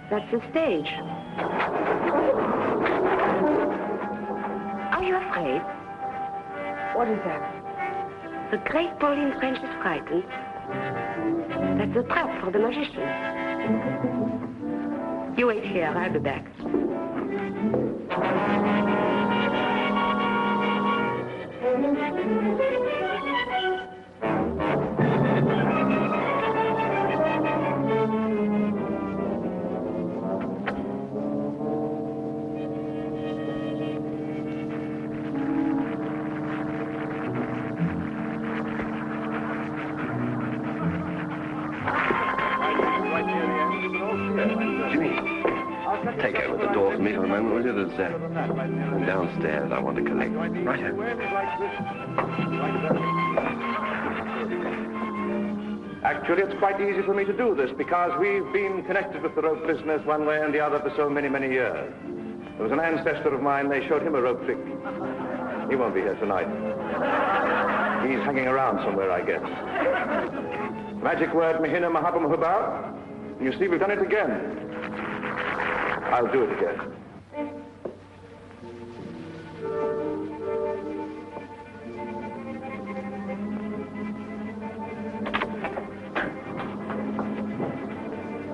That's the stage. Are you afraid? What is that? The great Pauline French is frightened. That's a trap for the magician. You wait here, I'll be back. Jimmy, take over the door for me for a moment, will you? There's downstairs I want to collect. Right here. Actually, it's quite easy for me to do this because we've been connected with the rope business one way and the other for so many, many years. There was an ancestor of mine, they showed him a rope trick. He won't be here tonight. He's hanging around somewhere, I guess. Magic word, Mahina Mahabam Hubal. You see, we've done it again. I'll do it again.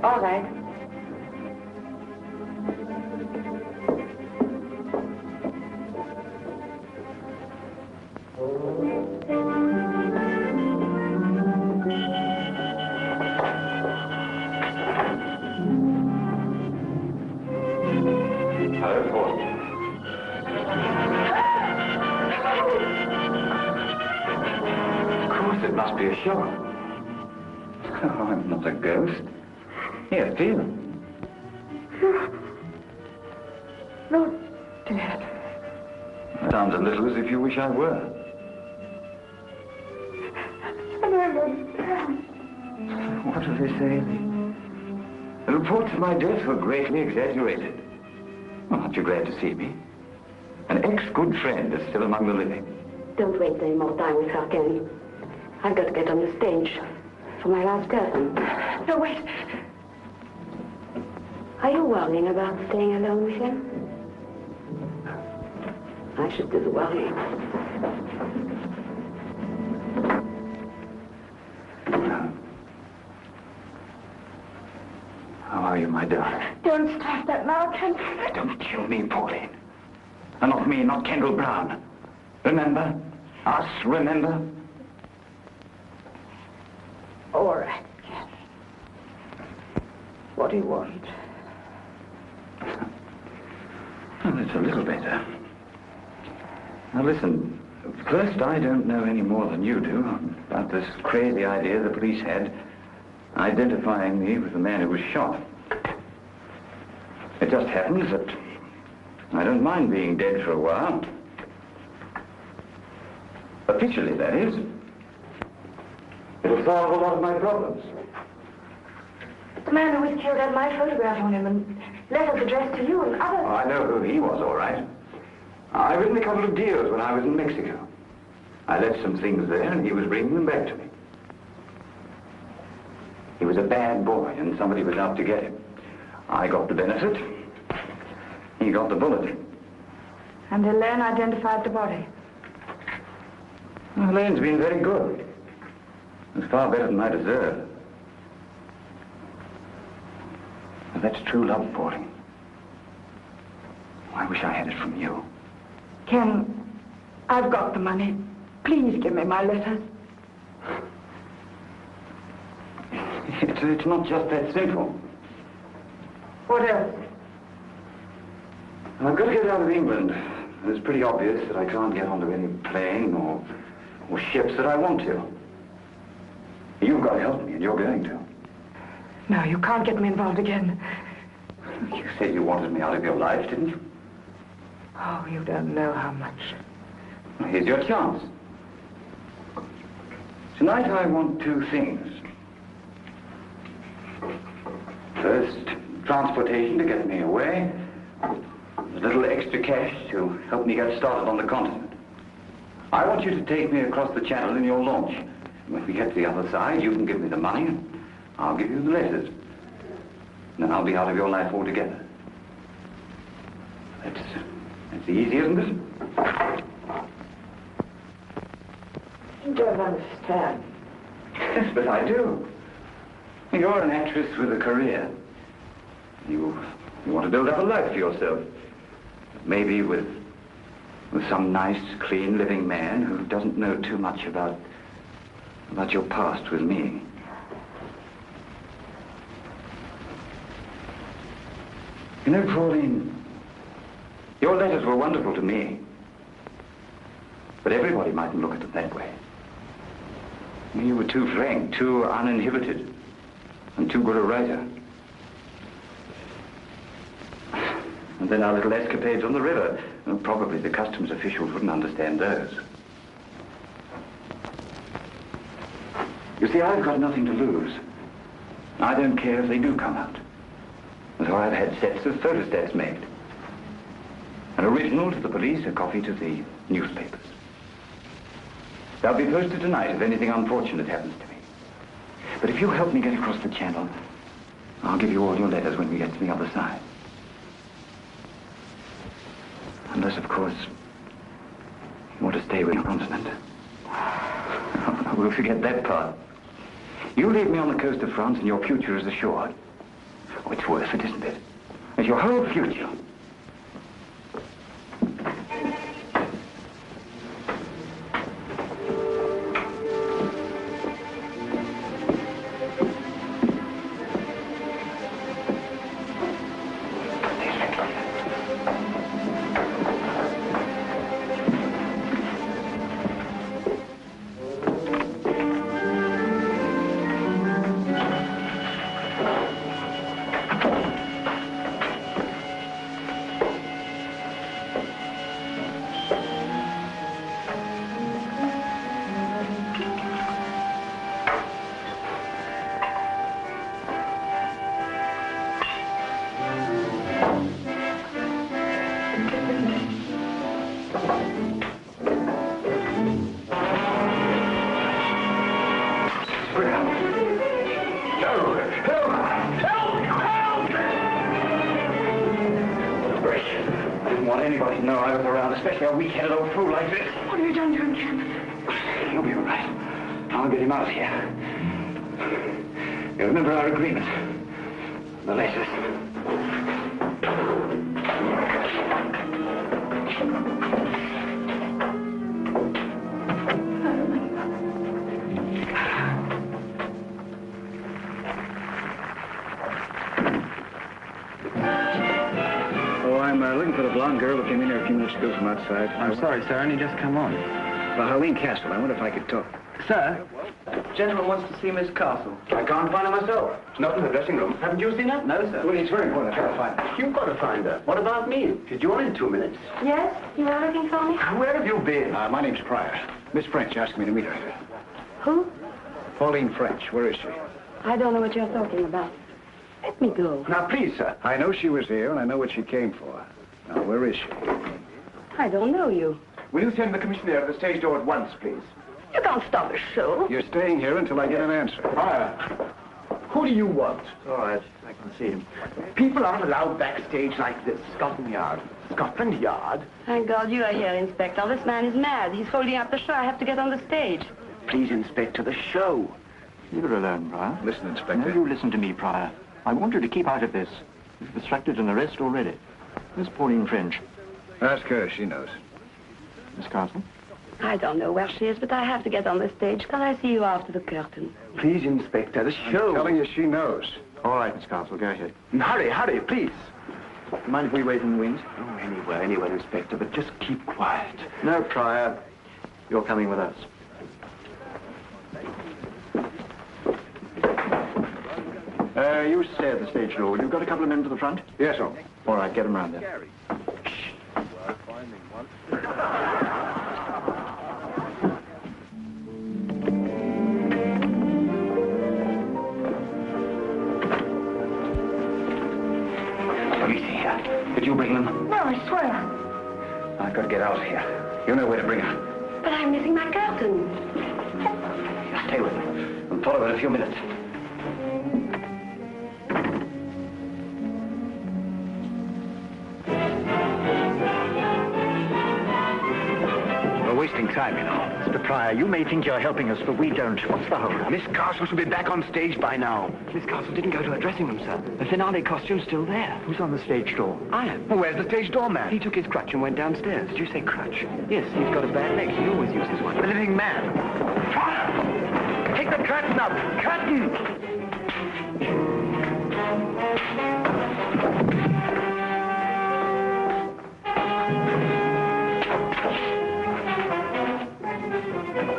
All right. It must be a shock. Oh, I'm not a ghost. Here, feel. No, Dad. Sounds a little as if you wish I were. I don't understand. What do they say? The reports of my death were greatly exaggerated. Well, aren't you glad to see me? An ex-good friend is still among the living. Don't waste any more time with her, Ken. I've got to get on the stage for my last curtain. No, wait. Are you worrying about staying alone with him? I should do the worrying. How are you, my darling? Don't stop that now, Ken. Don't kill me, Pauline. And not me, not Kendall Brown. Remember? Us, remember? All right, Ken. What do you want? Well, it's a little better. Now, listen. First, I don't know any more than you do about this crazy idea the police had identifying me with the man who was shot. It just happens that I don't mind being dead for a while. Officially, that is. It'll solve a lot of my problems. The man who was killed had my photograph on him and letters addressed to you and others. Oh, I know who he was, all right. I've written a couple of deals when I was in Mexico. I left some things there, and he was bringing them back to me. He was a bad boy, and somebody was out to get him. I got the benefit. He got the bullet. And Helene identified the body. Well, Helene's been very good. It was far better than I deserved. But that's true love, Pauline. I wish I had it from you. Ken, I've got the money. Please give me my letters. It's not just that simple. What else? I've got to get out of England. It's pretty obvious that I can't get onto any plane or ships that I want to. You've got to help me, and you're going to. No, you can't get me involved again. You said you wanted me out of your life, didn't you? Oh, you don't know how much. Well, here's your chance. Tonight I want two things. First, transportation to get me away. A little extra cash to help me get started on the continent. I want you to take me across the channel in your launch. When we get to the other side, you can give me the money, and I'll give you the letters. And then I'll be out of your life altogether. That's easy, isn't it? You don't understand. Yes, but I do. You're an actress with a career. You want to build up a life for yourself. Maybe with some nice, clean, living man who doesn't know too much about your past with me. You know, Pauline, your letters were wonderful to me. But everybody mightn't look at them that way. You were too frank, too uninhibited, and too good a writer. And then our little escapades on the river. Well, probably the customs officials wouldn't understand those. You see, I've got nothing to lose. I don't care if they do come out. And so I've had sets of photostats made. An original to the police, a copy to the newspapers. They'll be posted tonight if anything unfortunate happens to me. But if you help me get across the channel, I'll give you all your letters when we get to the other side. Unless, of course, you want to stay with your continent. We'll forget that part. You leave me on the coast of France and your future is assured. Oh, it's worth it, isn't it? It's your whole future. Especially a weak-headed old fool like this. What have you done to him, Jim? You'll be all right. I'll get him out of here. You remember our agreement? The letters. Looking for the blonde girl who came in here a few minutes ago from outside. I'm sorry, sir. Only just come on. Helene Castle. I wonder if I could talk. Sir, gentleman wants to see Miss Castle. I can't find her myself. She's not in the dressing room. Haven't you seen her? No, sir. Well, it's very important. I've got to find her. You've got to find her. What about me? Did you on in 2 minutes? Yes? You were looking for me? Where have you been? My name's Pryor. Miss French asked me to meet her. Who? Pauline French. Where is she? I don't know what you're talking about. Let me go. Now, please, sir. I know she was here, and I know what she came for. Now, where is she? I don't know you. Will you send the commissioner to the stage door at once, please? You can't stop a show. You're staying here until I get an answer. Fire. Who do you want? All right, I can see him. People aren't allowed backstage like this. Scotland Yard. Scotland Yard? Thank God you are here, Inspector. This man is mad. He's folding up the show. I have to get on the stage. Please, Inspector, the show. Leave her alone, Pryor. Listen, Inspector. Now, you listen to me, Pryor. I want you to keep out of this. You've distracted an arrest already. Miss Pauline French. Ask her. She knows. Miss Castle? I don't know where she is, but I have to get on the stage. Can I see you after the curtain? Please, Inspector, the show. I'm telling you, she knows. All right, Miss Castle, go ahead. Hurry, hurry, please. Mind if we wait in the wings? Oh, anywhere, Inspector, but just keep quiet. No, Pryor. You're coming with us. You stay at the stage door. You've got a couple of men to the front? Yes, sir. All right, get them round there. Let me see here. Did you bring them? No, I swear. I've got to get out of here. You know where to bring her. But I'm missing my curtain. Stay with me. We'll follow in a few minutes. We're wasting time, you know. Mr. Pryor, you may think you're helping us, but we don't. What's the hold? Miss Castle should be back on stage by now. Miss Castle didn't go to her dressing room, sir. The finale costume's still there. Who's on the stage door? I am. Well, where's the stage doorman? He took his crutch and went downstairs. Did you say crutch? Yes, he's got a bad leg. He always uses one. The Limping Man. Fire! Take the curtain up! Curtain!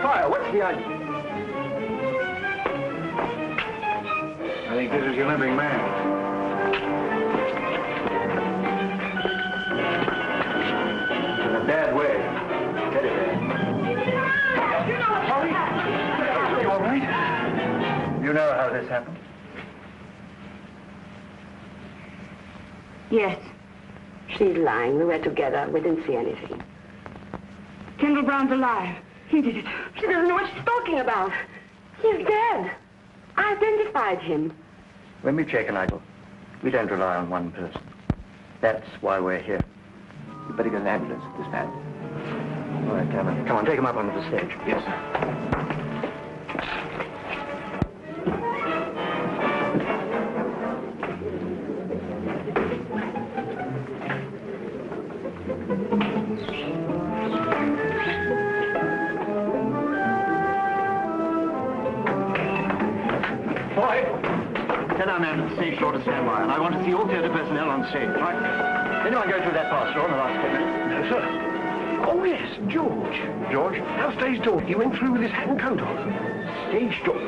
Fire, what's the idea? I think this is your Limping Man. In a bad way. Get it there. You know what's happened? You all right? You know how this happened? Yes. She's lying. We were together. We didn't see anything. Kendall Brown's alive. He did it. She doesn't know what she's talking about. He's dead. I identified him. When we check an idol, we don't rely on one person. That's why we're here. You better get an ambulance for this man. All right, Cameron. Come on, take him up onto the stage. Yes, sir. Tell our man at the stage door to stand by, and I want to see all theatre personnel on stage. Right? Anyone go through that pass door in the last 10 minutes? No, sir. Oh, yes, George. George? Our stage door. He went through with his hat and coat on. Stage door.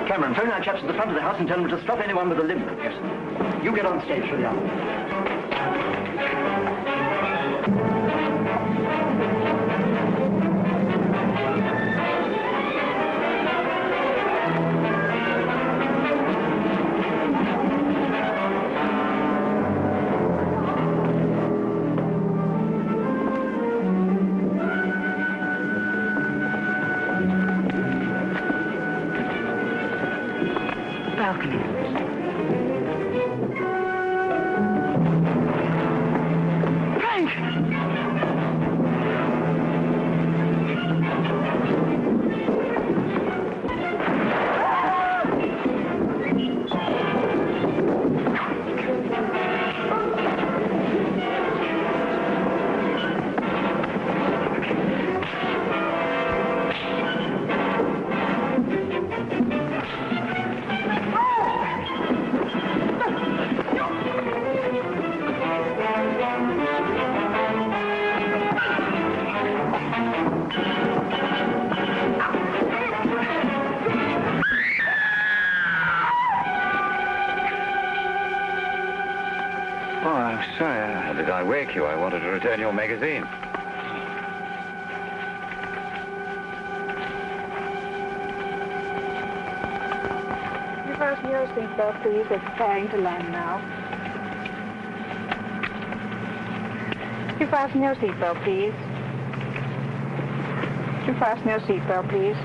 Cameron, phone our chaps at the front of the house and tell them to stop anyone with a limp. Yes, sir. You get on stage for the hour. Balcony. Frank! Did I wake you? I wanted to return your magazine. You fasten your seatbelt, please. It's preparing to land now. You fasten your seatbelt, please. You fasten your seatbelt, please.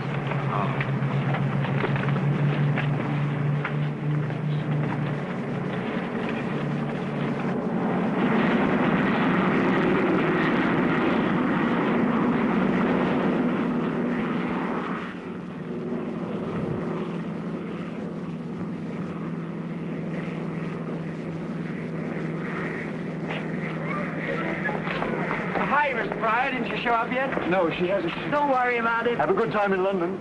Hi, Miss Pryor. Didn't you show up yet? No, she hasn't. Don't worry about it. Have a good time in London.